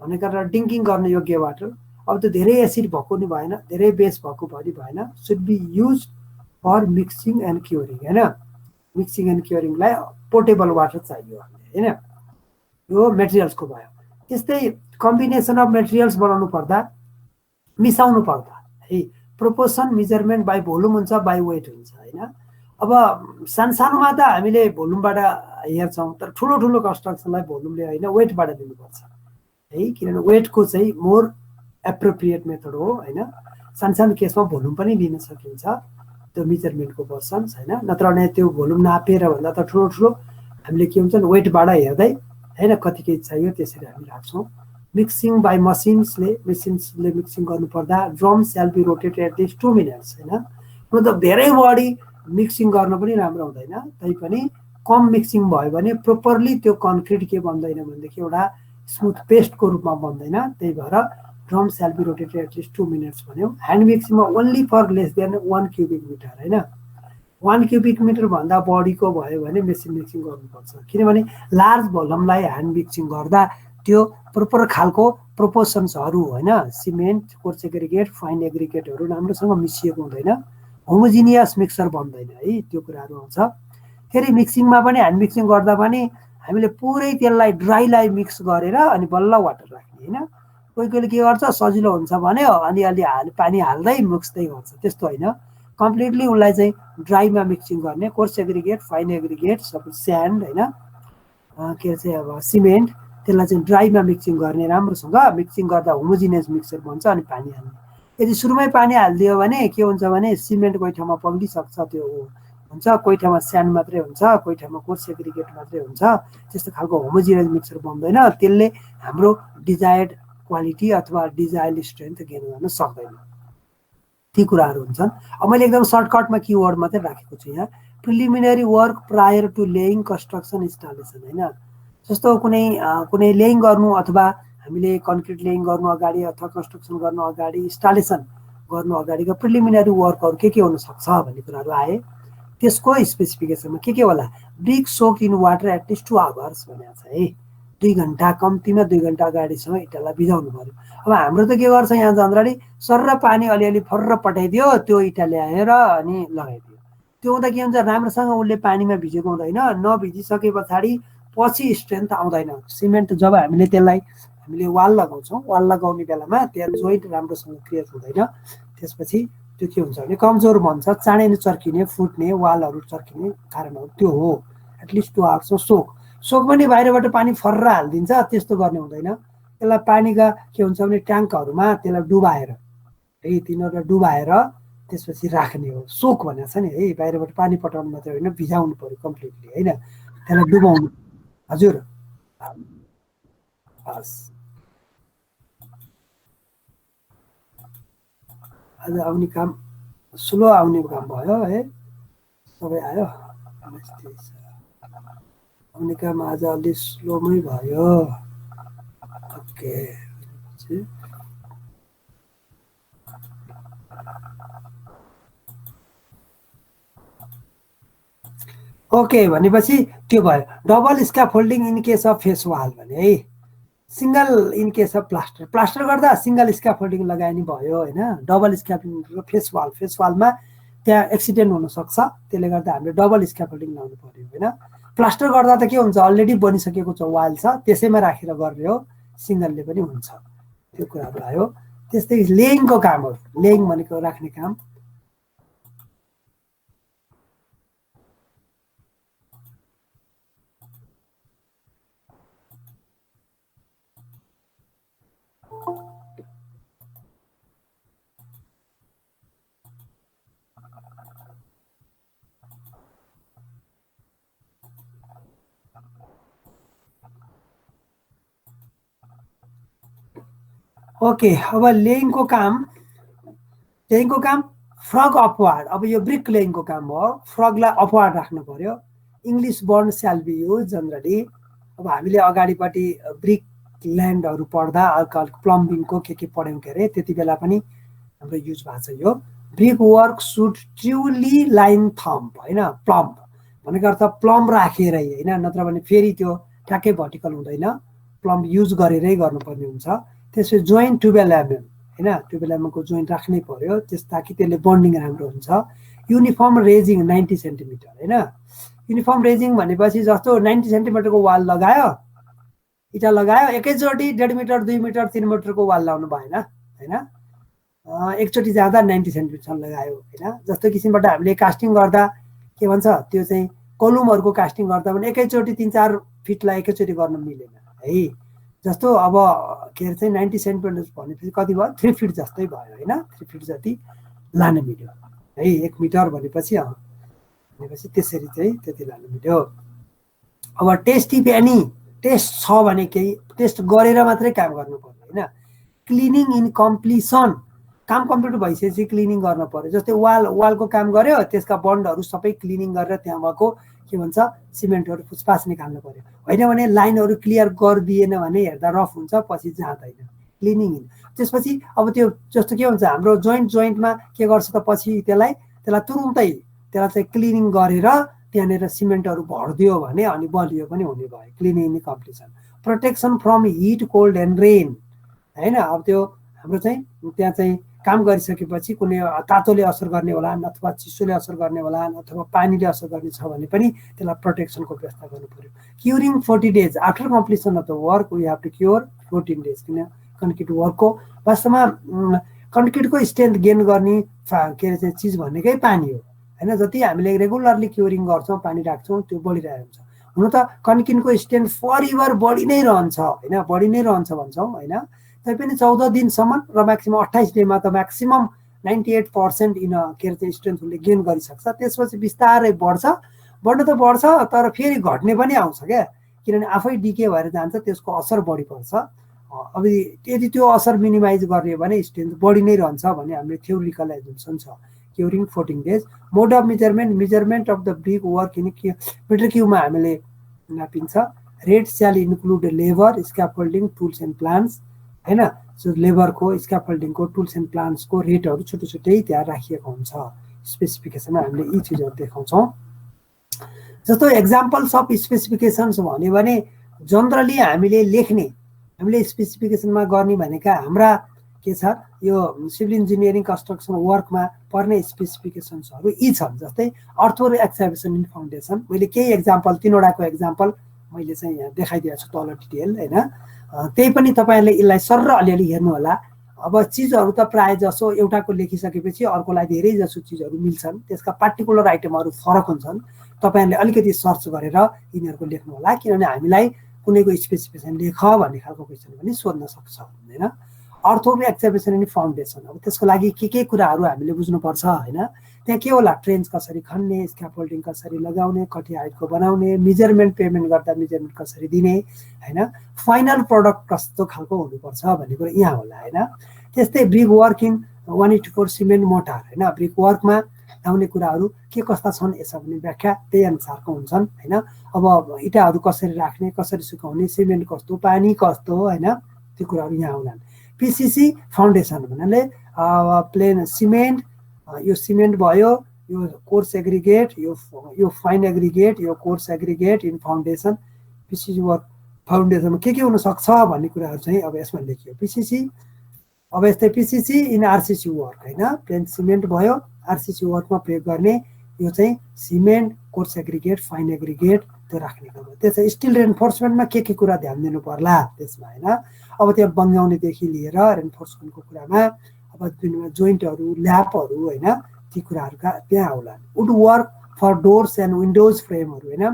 भनेको ड्रिङ्किङ गर्ने योग्य वाटर, अब त्यो धेरै एसिड भएको नि भएन, धेरै बेस भएको पनि भएन, should be use for mixing and curing होइन। मिक्सिङ एन्ड क्युरिङलाई पोर्टेबल वाटर चाहियो होइन। यो मेटेरियल्सको भयो। त्यस्तै कम्बिनेसन अफ मेटेरियल्स बनाउनु पर्दा, मिसाउनु पर्दा है, प्रोपोर्सन मेजरमेन्ट बाई भोल्युम हुन्छ, बाई वेट हुन्छ होइन। अब सानसानोमा त हामीले भोल्युमबाट हेर्छौँ, तर ठुलो ठुलो कन्स्ट्रक्सनलाई भोल्युमले होइन वेटबाट दिनुपर्छ है, किनभने वेटको चाहिँ मोर एप्रोप्रिएट मेथड हो होइन। सानो सानो केसमा भोल्युम पनि लिन सकिन्छ त्यो मेजरमेन्टको पर्सन्स होइन, नत्र भने त्यो भोल्युम नापेर भन्दा त ठुलो ठुलो हामीले के हुन्छ वेटबाट हेर्दै होइन कति केजी चाहियो त्यसरी हामी राख्छौँ। मिक्सिङ बाई मेसिन्सले मिक्सिङ गर्नुपर्दा drum shall be rotated at least 2 minutes होइन। मतलब धेरै बढी मिक्सिङ गर्न पनि राम्रो हुँदैन, तैपनि कम मिक्सिङ भयो भने प्रोपरली त्यो कन्क्रिट के बन्दैन भनेदेखि एउटा स्मुथ पेस्टको रूपमा बन्दैन। त्यही भएर drum shall be rotated at least 2 minutes भन्यो। ह्यान्ड मिक्सिङमा only for less than 1 cubic metre होइन। 1 क्युबिक मिटर भन्दा बढीको भयो भने मेसिन मिक्सिङ गर्नुपर्छ, किनभने लार्ज भोल्युमलाई ह्यान्ड मिक्सिङ गर्दा त्यो प्रोपर खालको प्रोपोर्सन्सहरू होइन, सिमेन्ट कोर्स एग्रिगेट फाइन एग्रिगेटहरू राम्रोसँग मिसिएको हुँदैन, होमोजिनियस मिक्सर बन्दैन है, त्यो कुराहरू आउँछ। फेरि मिक्सिङमा पनि ह्यान्ड मिक्सिङ गर्दा पनि हामीले पुरै त्यसलाई ड्राईलाई मिक्स गरेर अनि बल्ल वाटर राख्ने होइन। कोही कोहीले के गर्छ सजिलो हुन्छ भन्यो अनि अलि पानी हाल्दै मिक्सदै गर्छ, त्यस्तो होइन। कम्प्लिटली उसलाई चाहिँ ड्राईमा मिक्सिङ गर्ने, कोर्स एग्रिगेट फाइन एग्रिगेट सबै स्यान्ड होइन के चाहिँ अब सिमेन्ट, त्यसलाई चाहिँ ड्राईमा मिक्सिङ गर्ने, राम्रोसँग मिक्सिङ गर्दा होमोजिनियस मिक्सर बन्छ अनि पानी हाल्ने। यदि सुरुमै पानी हालिदियो भने के हुन्छ भने सिमेन्ट कोही ठाउँमा पग्लिसक्छ, त्यो हुन्छ कोही ठाउँमा स्यान्ड मात्रै हुन्छ, कोही ठाउँमा कोर्स एग्रिगेट मात्रै हुन्छ, त्यस्तो खालको होमोजिनियस मिक्सर बन्दैन। त्यसले हाम्रो डिजायर्ड क्वालिटी अथवा डिजायर्ड स्ट्रेन्थ गेन गर्न सक्दैन, ती कुराहरू हुन्छन्। अब मैले एकदम सर्टकटमा किवर्ड मात्रै राखेको छु यहाँ। Preliminary work prior to laying construction installation होइन। जस्तो कुनै लेइङ गर्नु अथवा हामीले कन्क्रिट लेइङ गर्नु अगाडि अथवा कन्स्ट्रक्सन गर्नु अगाडि इन्स्टलेसन गर्नु अगाडिको प्रिलिमिनरी वर्कहरू के हुनसक्छ भन्ने कुराहरू आए। त्यसको स्पेसिफिकेसनमा के होला, ब्रिक सोक इन वाटर एटलिस्ट 2 आवर्स भनेको छ है। 2 घन्टा कम्तीमा 2 घन्टा अगाडिसँग इँटालाई भिजाउनु पर्यो। अब हाम्रो त के गर्छ यहाँ जनरली सर्र पानी अलिअलि फर्र पठाइदियो, त्यो इँटा ल्याएर अनि लगाइदियो। त्यो हुँदा के हुन्छ राम्रोसँग उसले पानीमा भिजेको हुँदैन, नभिजिसके पछाडि पछि स्ट्रेन्थ आउँदैन। सिमेन्ट जब हामीले वाल लगाउँछौँ, वाल लगाउने बेलामा त्यहाँ जोइन्ट राम्रोसँग क्रिएट हुँदैन, त्यसपछि त्यो के हुन्छ भने कमजोर बन्छ, चाँडै नै चर्किने फुट्ने वालहरू चर्किने कारणहरू त्यो हो। एटलिस्ट 2 आवर्सको सोक पनि बाहिरबाट पानी फर्र हालिदिन्छ, त्यस्तो गर्ने हुँदैन। त्यसलाई पानीका के हुन्छ भने ट्याङ्कहरूमा त्यसलाई डुबाएर है, तिनीहरूलाई डुबाएर त्यसपछि राख्ने हो सोक भनेको छ नि है। बाहिरबाट पानी पठाउनु मात्रै होइन, भिजाउनु पर्यो कम्प्लिटली होइन, त्यसलाई डुबाउनु। हजुर हस्, आज आउने काम स्लो आउने काम भयो है, सबै आयो। आउने काम आज अलि स्लोमै भयो। ओके ओके भनेपछि त्यो भयो। Double scaffolding in case of face wall भने है, single in case of plaster गर्दा सिंगल स्क्याफोल्डिङ लगाए नि भयो होइन। डबल स्क्याफोल्डिङ फेस वालमा त्यहाँ एक्सिडेन्ट हुनसक्छ, त्यसले गर्दा हामीले डबल स्क्याफोल्डिङ लाउनु पर्यो होइन। प्लास्टर गर्दा त के हुन्छ अलरेडी बनिसकेको छ वाल छ, त्यसैमा राखेर गर्ने हो, सिंगलले पनि हुन्छ, त्यो कुराहरू आयो। त्यस्तै लेइङको कामहरू, लेइङ भनेको राख्ने काम। ओके अब लेइङको काम फ्रग अपवार्ड। अब यो ब्रिक लेइङको काम हो, फ्रगलाई अपवार्ड राख्नु पर्यो। इङ्ग्लिस बर्न स्याल बी युज जनरली। अब हामीले अगाडिपट्टि ब्रिक ल्यान्डहरू पढ्दा प्लम्बिङको के पढ्यौँ के अरे, त्यति बेला पनि हाम्रो युज भएको छ यो। Brick work should truly line thump होइन, प्लम्ब भनेको अर्थ प्लम्ब राखेरै होइन, नत्र भने फेरि त्यो ठ्याक्कै भर्टिकल हुँदैन, प्लम्ब युज गरेरै गर्नुपर्ने हुन्छ। त्यसपछि जोइन्ट 12 mm होइन, 12 mm को जोइन्ट राख्नै पर्यो ताकि त्यसले बन्डिङ राम्रो हुन्छ। युनिफर्म रेजिङ 90 सेन्टिमिटर होइन। युनिफर्म रेजिङ भनेपछि जस्तो 90 सेन्टिमिटरको वाल लगायो, इँटा लगायो, एकैचोटि 1.5 मिटर 2 मिटर 3 मिटरको वाल लाउनु भएन होइन। एकचोटि जाँदा 90 सेन्टिमिटरसम्म लगायो होइन। जस्तो किसिमबाट हामीले कास्टिङ गर्दा के भन्छ त्यो चाहिँ कलुमहरूको कास्टिङ गर्दा पनि एकैचोटि 3-4 फिटलाई एकैचोटि गर्न मिलेन है। जस्तो अब के अरे चाहिँ 90 सेन्टिमिटर भनेपछि कति भयो 3 फिट जस्तै भयो होइन 3 फिट जति लानु मिल्यो है 1 मिटर भनेपछि भनेपछि त्यसरी चाहिँ त्यति लानु मिल्यो। अब टेस्ट इफ एनी टेस्ट छ भने केही टेस्ट गरेर मात्रै काम गर्नु पर्यो होइन। क्लिनिङ इन कम्प्लिसन काम कम्प्लिट भइसकेपछि क्लिनिङ गर्न पर्यो। जस्तै वालको काम गर्यो त्यसका बन्डहरू सबै क्लिनिङ गरेर त्यहाँ भएको के भन्छ सिमेन्टहरू फुसफास निकाल्नु पर्यो होइन भने लाइनहरू क्लियर गरिदिएन भने हेर्दा रफ हुन्छ पछि जाँदैन क्लिनिङ इन। त्यसपछि अब त्यो जस्तो के हुन्छ हाम्रो जोइन्टमा के गर्छ त पछि त्यसलाई तुरुन्तै त्यसलाई चाहिँ क्लिनिङ गरेर त्यहाँनिर सिमेन्टहरू भरिदियो भने अनि बलियो पनि हुने भयो cleaning in completion. Protection from hit cold and rain होइन। अब त्यो हाम्रो चाहिँ त्यहाँ चाहिँ काम गरिसकेपछि कुनै तातोले असर गर्ने होला अथवा चिसोले असर गर्ने होला अथवा पानीले असर गर्ने छ भने पनि त्यसलाई प्रोटेक्सनको व्यवस्था गर्नु पर्यो। Curing 40 days after completion of the work we have to cure 14 days किन कन्क्रिट वर्कको वास्तवमा कन्क्रिटको स्ट्रेन्थ गेन गर्ने के अरे चाहिँ चिज भनेकै पानी हो होइन। जति हामीले रेगुलरली क्युरिङ गर्छौँ पानी राख्छौँ त्यो बढिरहेको हुन्छ। हुन त कन्क्रिटको स्ट्रेन्थ फरिभर बढी नै रहन्छ होइन बढी नै रहन्छ भन्छौँ होइन। तैपनि 14 दिनसम्म र म्याक्सिमम 28 डेमा त म्याक्सिमम 98% के अरे चाहिँ स्ट्रेन्थ उसले गेन गरिसक्छ। त्यसपछि बिस्तारै बढ्न त बढ्छ तर फेरि घट्ने पनि आउँछ क्या किनभने आफै डिके भएर जान्छ त्यसको असर बढी पर्छ। अब यदि त्यो असर मिनिमाइज गर्ने भने स्ट्रेन्थ बढी नै रहन्छ भने हामीले थ्योरिटिकल एजुम्सन छ। Curing 14 days। Mode of measurement of the brick work in metre क्युबमा हामीले नापिन्छ। Rate shall include labour scaffolding tools and plans होइन। सो लेबरको स्क्याफोल्डिङको टुल्स एन्ड प्लान्सको रेटहरू छुट्टै त्यहाँ राखिएको हुन्छ। स्पेसिफिकेसनमा हामीले यी चिजहरू देखाउँछौँ। जस्तो एक्जाम्पल्स अफ स्पेसिफिकेसन्स भन्यो भने जनरली हामीले स्पेसिफिकेसनमा गर्ने भनेका हाम्रा के छ यो सिभिल इन्जिनियरिङ कन्स्ट्रक्सन वर्कमा पर्ने स्पेसिफिकेसन्सहरू यी छन्। जस्तै अर्थो र एक्सकाभेसन इन फाउन्डेसन मैले केही एक्जाम्पल 3वटाको एक्जाम्पल मैले चाहिँ यहाँ देखाइदिएको छु तल डिटेल होइन। त्यही पनि तपाईँहरूले यसलाई सर्र अलिअलि हेर्नु होला। अब चिजहरू त प्रायः जसो एउटाको लेखिसकेपछि अर्कोलाई धेरै जसो चिजहरू मिल्छन् त्यसका पार्टिकुलर आइटमहरू फरक हुन्छन्। तपाईँहरूले अलिकति सर्च गरेर यिनीहरूको लेख्नु होला किनभने हामीलाई कुनैको स्पेसिफिकेसन लेख भन्ने खालको क्वेसन पनि सोध्न सक्छ होइन। अर्थो र एक्सकाभेसन इन फाउन्डेसन अब त्यसको लागि के कुराहरू हामीले बुझ्नुपर्छ होइन। त्यहाँ के होला ट्रेन्च कसरी खन्ने स्क्याफोल्डिङ कसरी लगाउने कति हाइटको बनाउने मेजरमेन्ट पेमेन्ट गर्दा मेजरमेन्ट कसरी दिने होइन। फाइनल प्रडक्ट कस्तो खालको हुनुपर्छ भन्ने कुरा यहाँ होला होइन। त्यस्तै brick work in 184 cement motor होइन। ब्रिक वर्कमा आउने कुराहरू के कस्ता छन् यसो पनि व्याख्या त्यही अनुसारको हुन्छन् होइन। अब इँटाहरू कसरी राख्ने कसरी सुकाउने सिमेन्ट कस्तो पानी कस्तो होइन त्यो कुराहरू यहाँ आउलान्। पिसिसी फाउन्डेसन भन्नाले प्लेन सिमेन्ट यो सिमेन्ट भयो यो कोर्स एग्रिगेट यो फाइन एग्रिगेट यो coarse aggregate in foundation. PCC work फाउन्डेसनमा के हुनसक्छ भन्ने कुराहरू चाहिँ अब यसमा लेखियो पिसिसी। अब यस्तै पिसिसी इन आरसिसी वर्क होइन। प्लेन सिमेन्ट भयो आरसिसी वर्कमा प्रयोग गर्ने यो चाहिँ cement course aggregate fine aggregate त्यो राख्ने काम हो। त्यसै स्टिल रेन्फोर्समेन्टमा के कुरा ध्यान दिनु पर्ला त्यसमा होइन। अब त्यहाँ बङ्गाउनेदेखि लिएर रेन्फोर्समेन्टको कुरामा अब जोइन्टहरू ल्यापहरू होइन ती कुराहरूका त्यहाँ आउला। वुड वर्क फर डोर्स एन्ड विन्डोज फ्रेमहरू होइन।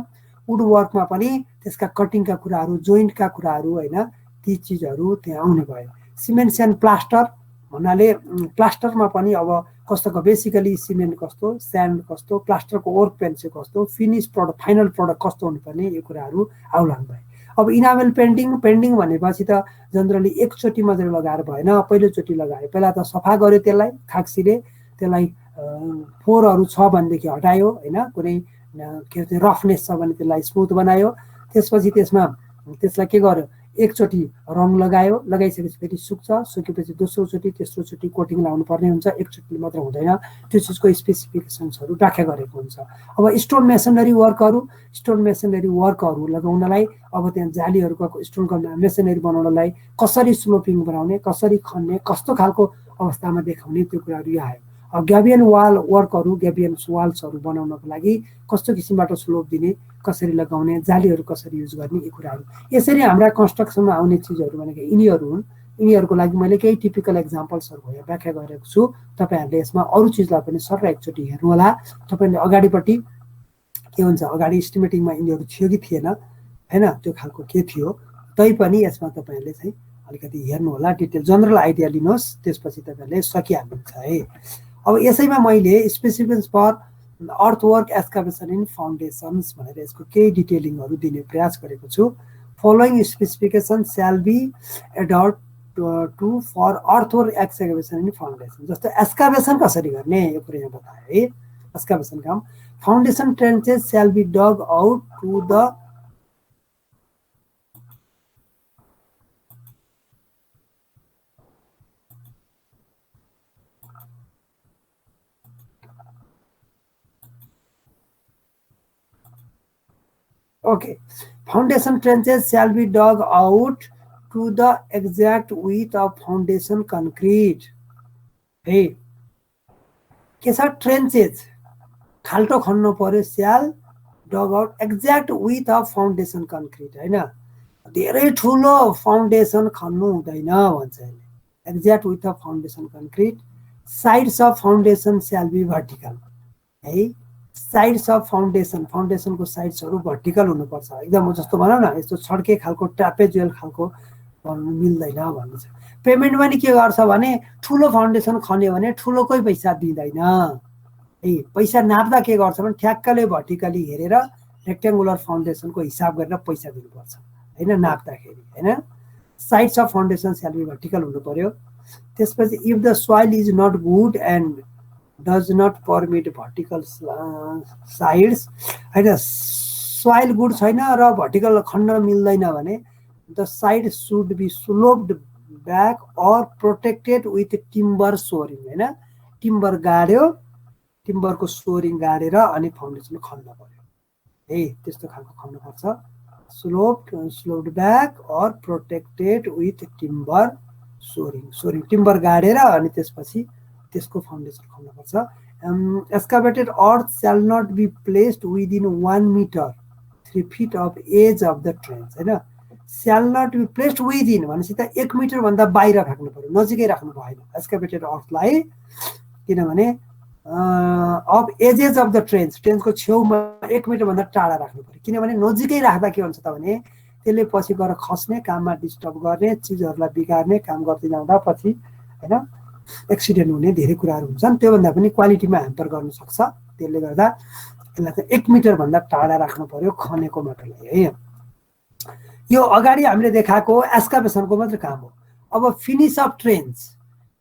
वुड वर्कमा पनि त्यसका कटिङका कुराहरू जोइन्टका कुराहरू होइन ती चिजहरू त्यहाँ आउने भयो। सिमेन्ट एन्ड प्लास्टर भन्नाले प्लास्टरमा पनि अब कस्तो बेसिकली सिमेन्ट कस्तो स्यान्ड कस्तो प्लास्टरको वर्कपेन चाहिँ कस्तो फिनिस प्रडक्ट फाइनल प्रडक्ट कस्तो हुनुपर्ने यो कुराहरू आउलान् भयो। अब इनामेल पेन्टिङ भनेपछि त जनरली एकचोटि मात्रै लगाएर भएन पहिलोचोटि लगायो पहिला त सफा गर्यो त्यसलाई खाक्सीले त्यसलाई फोरहरू छ भनेदेखि हटायो होइन कुनै के भन्छ रफनेस छ भने त्यसलाई स्मुथ बनायो। त्यसपछि त्यसलाई के गर्यो एकचोटि रङ लगाइसकेपछि फेरि सुकेपछि दोस्रोचोटि तेस्रोचोटि कोटिङ लाउनु पर्ने हुन्छ एकचोटि मात्र हुँदैन। त्यो चिजको स्पेसिफिकेसन्सहरू व्याख्या गरेको हुन्छ। अब स्टोन मेसनरी वर्कहरू लगाउनलाई अब त्यहाँ जालीहरूको स्टोनको मेसनरी बनाउनलाई कसरी स्लोपिङ बनाउने कसरी खन्ने कस्तो खालको अवस्थामा देखाउने त्यो कुराहरू यहाँ आयो। ग्याबियन वाल्सहरू बनाउनको लागि कस्तो किसिमबाट स्लोप दिने कसरी लगाउने जालीहरू कसरी युज गर्ने यी कुराहरू यसरी हाम्रा कन्स्ट्रक्सनमा आउने चिजहरू भनेको यिनीहरू हुन्। यिनीहरूको लागि मैले केही टिपिकल एक्जाम्पल्सहरू व्याख्या गरेको छु। तपाईँहरूले यसमा अरू चिजलाई पनि सर एकचोटि हेर्नु होला। तपाईँले अगाडिपट्टि के हुन्छ अगाडि इस्टिमेटिङमा यिनीहरू थियो कि थिएन होइन त्यो खालको के थियो तैपनि यसमा तपाईँहरूले चाहिँ अलिकति हेर्नु होला, डिटेल जनरल आइडिया लिनुहोस्, त्यसपछि तपाईहरुले सकिहाल्नुहुन्छ है। अब यसैमा मैले specifications for earthwork excavation in foundations भनेर यसको केही डिटेलिङहरु दिने प्रयास गरेको छु। Following specification shall be adapt to for earthwork excavation in foundation. जस्तो एक्सकाभेसन कसरी गर्ने यो कुरा यहाँ बताए है। एक्सकाभेसन काम foundation trenches shall be dug out to the Okay, foundation trenches shall be dug out to the exact width of foundation concrete. Hey, के छ trenches खाल्टो खन्नु पर्यो, shall dug out exact width of foundation concrete हैन, धेरै ठुलो foundation खन्नु हुँदैन भन्छ यसले। exact width of foundation concrete, sides of foundation shall be vertical है। साइड्स अफ फाउन्डेसन, फाउन्डेसनको साइड्सहरु भर्टिकल हुनुपर्छ एकदम। जस्तो भनौं न यस्तो छड्के खालको ट्रापेजुअल खालको भन्नु मिल्दैन भन्नु छ। पेमेन्टमा नि के गर्छ भने ठुलो फाउन्डेसन खन्यो भने ठुलोकै पैसा दिँदैन है। पैसा नाप्दा के गर्छ भने ठ्याक्कले भर्टिकली हेरेर रेक्टेंगुलर फाउन्डेसनको हिसाब गरेर पैसा दिनुपर्छ हैन, नाप्दाखेरि हैन। Sides of foundation shall be vertical हुनु पर्यो। त्यसपछि if the soil is not good and does not permit vertical sides हैन, सोइल गुड छैन र भर्टिकल खन्न मिल्दैन भने the side should be sloped back or protected with timber shoring हैन। Timber गाड्यो, टिम्बरको सोरिङ गाडेर अनि फाउन्डेसन खन्न पर्यो है, त्यस्तो खालको खन्न पर्छ। sloped back or protected with timber shoring, shoring timber गाडेर अनि त्यसपछि त्यसको फाउन्डेसन खन्न पर्छ। एक्सकाभेटेड अर्थ shall not be placed within 1 meter 3 feet of edge of the trench हैन। shall not be placed within भनेपछि त 1 मिटर भन्दा बाहिर राख्नु पर्यो, नजिकै राख्नु भएन एक्सकाभेटेड अर्थलाई, किनभने of edges of the trench, ट्रेन्चको छेउमा 1 मिटर भन्दा टाढा राख्नु पर्यो। किनभने नजिकै राख्दा के हुन्छ त भने त्यसले पछि गएर खस्ने, काममा डिस्टर्ब गर्ने, चीजहरुलाई बिगार्ने काम गर्दै जाँदा पछि हैन एक्सिडेन्ट हुने धेरै कुराहरु हुन्छन्। त्यो भन्दा पनि क्वालिटीमा ह्याम्पर गर्न सक्छ। त्यसले गर्दा यसलाई चाहिँ 1 मिटर भन्दा टाढा राख्नु पर्यो खनेको माटोलाई है। यो अगाडि हामीले देखाएको एक्सकाभेसनको मात्र काम हो। अब फिनिश अफ ट्रेन्च,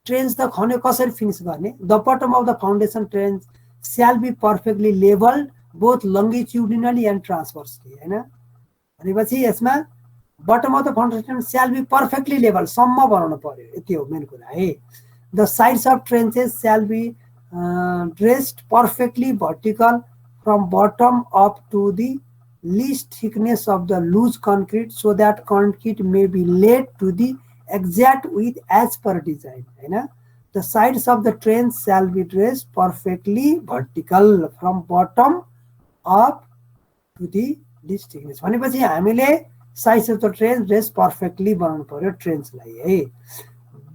ट्रेन्च त खने कसरी फिनिश गर्ने? The bottom of the foundation trench shall be perfectly levelled both longitudinally and transversely हैन। भनेपछि यसमा bottom of the foundation shall be perfectly level सम्म बनाउनु पर्यो, यति हो मेन कुरा है। The sides of trenches shall be dressed perfectly vertical from bottom up to the least thickness of the loose concrete so that concrete may be laid to the exact width as per design हैन। The sides of the trench shall be dressed perfectly vertical from bottom up to the least thickness भनेपछि हामीले sides of the trench dress perfectly बनाउनु पर्यो ट्रेन्चलाई है।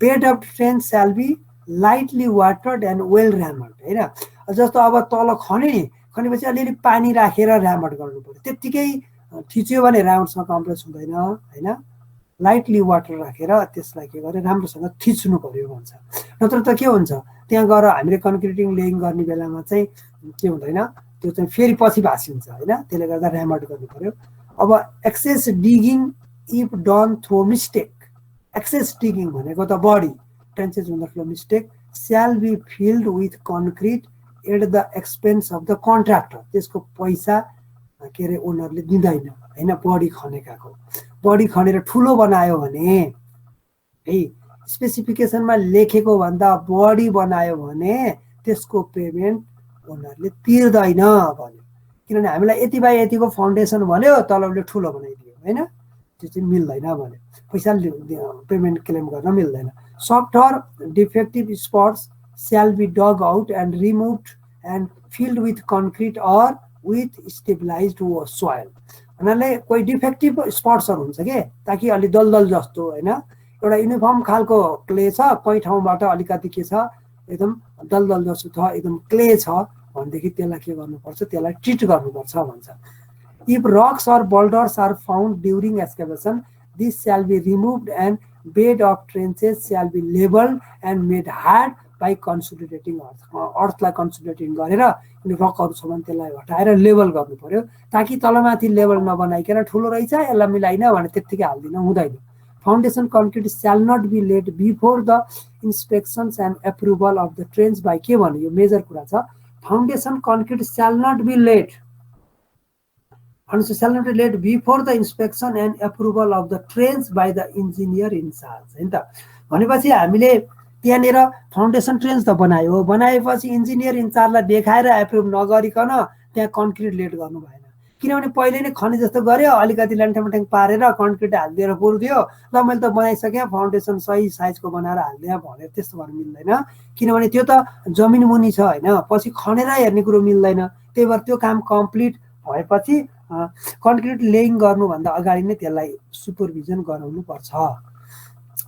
Bed of trench shall be lightly watered and well rammed हैन। जस्तो अब तल खने नि, खनेपछि अलिअलि पानी राखेर र्यामड गर्नु पर्यो, त्यतिकै थिच्यो भने राउन्डसँग कम्प्रेस हुँदैन हैन। लाइटली वाटर राखेर त्यसलाई के गरे राम्रोसँग थिच्नु पर्यो भन्छ। नत्र त के हुन्छ त्यहाँ गएर हामीले कन्क्रिटिङ लेइङ गर्ने बेलामा चाहिँ के हुँदैन, त्यो चाहिँ फेरि पछि भासिन्छ हैन। त्यसले गर्दा र्यामड गर्नु पर्यो। अब excess digging if done through mistake, excess digging भनेको त बडी ट्रेन्चेस हुँदाखेरि mistake shall be filled with concrete at the expense of the contractor, त्यसको पैसा के अरे ओनरले दिँदैन हैन। बडी खनेकाको बडी खनेर ठुलो बनायो भने है स्पेसिफिकेसनमा लेखेको भन्दा बडी बनायो भने त्यसको पेमेन्ट ओनरले तिर्दैन भन्यो। किनभने हामीलाई यति बाई यतिको फाउन्डेसन भन्यो, तलले ठुलो बनाइदियो हैन, त्यो चाहिँ मिल्दैन भन्यो, पैसा पेमेन्ट क्लेम गर्न मिल्दैन। Soft defective spots shall be dug out and removed and filled with concrete or with stabilized soil भन्नाले कोही डिफेक्टिभ स्पट्सहरु हुन्छ के, ताकि अलि दलदल जस्तो हैन, एउटा युनिफर्म खालको क्ले छ, कही ठाउँबाट अलिकति के छ एकदम दलदल जस्तो छ, एकदम क्ले छ भनेदेखि त्यसलाई के गर्नुपर्छ, त्यसलाई ट्रिट गर्नुपर्छ भन्छ। If rocks or boulders are found during excavation, this shall be removed and bed of trenches shall be leveled and made hard by consolidating earth. अर्थलाई कन्सोलिडेटिङ गरेर रकहरू छ भने त्यसलाई हटाएर लेभल गर्नु पर्यो, ताकि तलमाथि लेभल नबनाइकन ठुलो रहेछ यसलाई मिलाइन भने त्यत्तिकै हाल्दिन, हुँदैन। Foundation concrete shall not be laid before the inspections and approval of the trench by के भन्यो, यो मेजर कुरा छ। Foundation concrete shall not be laid shall not be laid before the inspection and approval of the trench by the engineer in charge, हैन त। भनेपछि हामीले त्यहाँनिर फाउन्डेसन ट्रेन्च त बनायो, बनाएपछि इन्जिनियर इन्चार्जलाई देखाएर एप्रुभ नगरिकन त्यहाँ कन्क्रिट लेड गर्नु भएन, किनभने पहिले नै खनी जस्तो गर्यो, अलिकति ल्यान्ठ्यामठ्याङ पारेर कन्क्रिट हालिदिएर पुर्दियो, ल मैले त बनाइसकेँ फाउन्डेसन सही साइजको बनाएर हालिदिएँ भनेर त्यस्तो गर्नु मिल्दैन, किनभने त्यो त जमिन मुनि छ होइन, पछि खनेर हेर्ने कुरो मिल्दैन। त्यही भएर त्यो काम कम्प्लिट भएपछि कन्क्रिट लेइङ गर्नुभन्दा अगाडि नै त्यसलाई सुपरभिजन गराउनु पर्छ।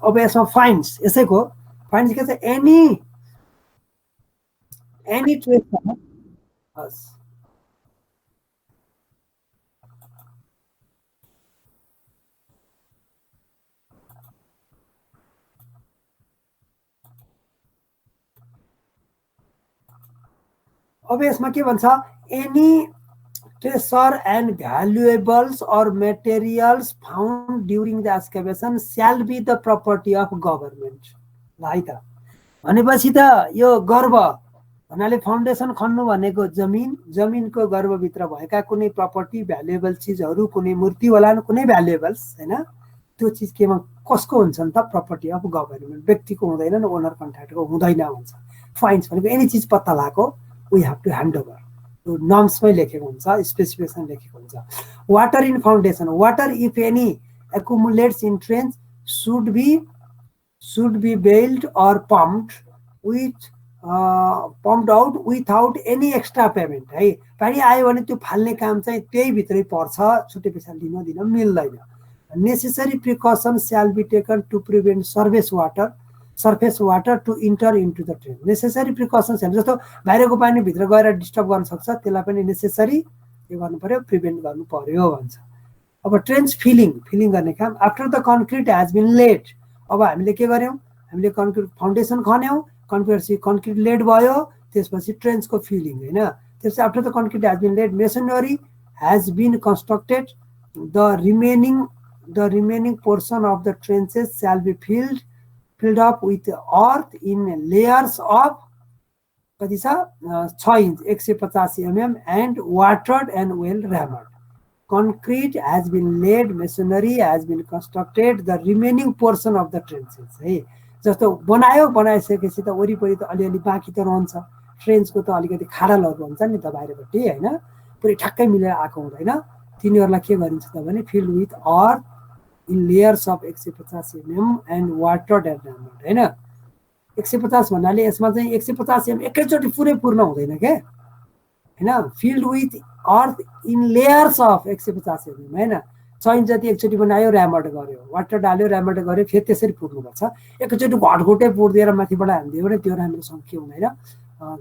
अब यसमा फाइन्स, यसैको फाइन्स के छ, एनी ट्रेस अब यसमा के भन्छ, any treasure and valuables or materials found during the excavation shall be the property of government. है त, भनेपछि त यो गर्भ भन्नाले फाउन्डेसन खन्नु भनेको जमिनको गर्भभित्र भएका कुनै प्रपर्टी भ्यालुएबल चिजहरू, कुनै मूर्ति होला कुनै भ्यालुएबल्स हैन, त्यो चिज केमा कसको हुन्छ नि त, प्रपर्टी अफ गभर्नमेन्ट, व्यक्तिको हुँदैन न, ओनर कन्ट्र्याक्टरको हुँदैन हुन्छ। फाइन्स भनेको एनी चिज पत्ता लगाएको we have to hand over, नर्म्समै लेखेको हुन्छ, स्पेसिफिकेसन लेखेको हुन्छ। Water in foundation, water if any accumulates in trench should be bailed or pumped out without any extra payment, है। पानी आयो भने त्यो फाल्ने काम चाहिँ त्यही भित्रै पर्छ, छुट्टै पैसा दिन मिल्दैन। Necessary precautions shall be taken to prevent surface water to enter into the drain. Necessary precautions जस्तो बाहिरको पानी भित्र गएर डिस्टर्ब गर्न सक्छ, त्यसलाई पनि नेसेसरी के गर्नु पर्यो, प्रिभेन्ट गर्नु पर्यो भन्छ। अब ट्रेन्च फिलिङ गर्ने काम, after the concrete has been laid, अब हामीले के गर्यौँ, हामीले कन्क्रिट फाउन्डेसन खन्यौँ, कन्क्रिट लेड भयो, त्यसपछि ट्रेन्चको फिलिङ हैन, त्यसपछि after the concrete has been laid masonry has been constructed, the remaining portion of the trenches shall be filled up with earth in layers of कति छ 6 inch 150 mm and watered and well rammed. Concrete has been laid, machinery has been constructed, the remaining portion of the trenches, है जस्तो बनाइसकेपछि त वरिपरि त अलिअलि बाँकी त रहन्छ, ट्रेन्चको त अलिकति खाडलहरु हुन्छ नि त बाहिरपट्टि हैन, पुरै ठ्याक्कै मिलेर आएको हुँदैन, तिनीहरुलाई के गरिन्छ त भने filled with earth in layers of 150 mm and watered and rammed, हैन 150 भन्नाले यसमा चाहिँ 150 mm एकैचोटी पुरै पूर्ण हुँदैन के हैन, filled with earth in layers of 150 mm हैन, 6 इंच जति एकचोटी बनायो, र्यामड गर्यो, वाटर डाल्यो, र्यामड गर्यो, फेरि त्यसरी पुर्नुपर्छ, एकचोटी घटघोटे पुर्दिएर माथिबाट हान्दियो भने त्यो राम्रोसँग के हुँदैन,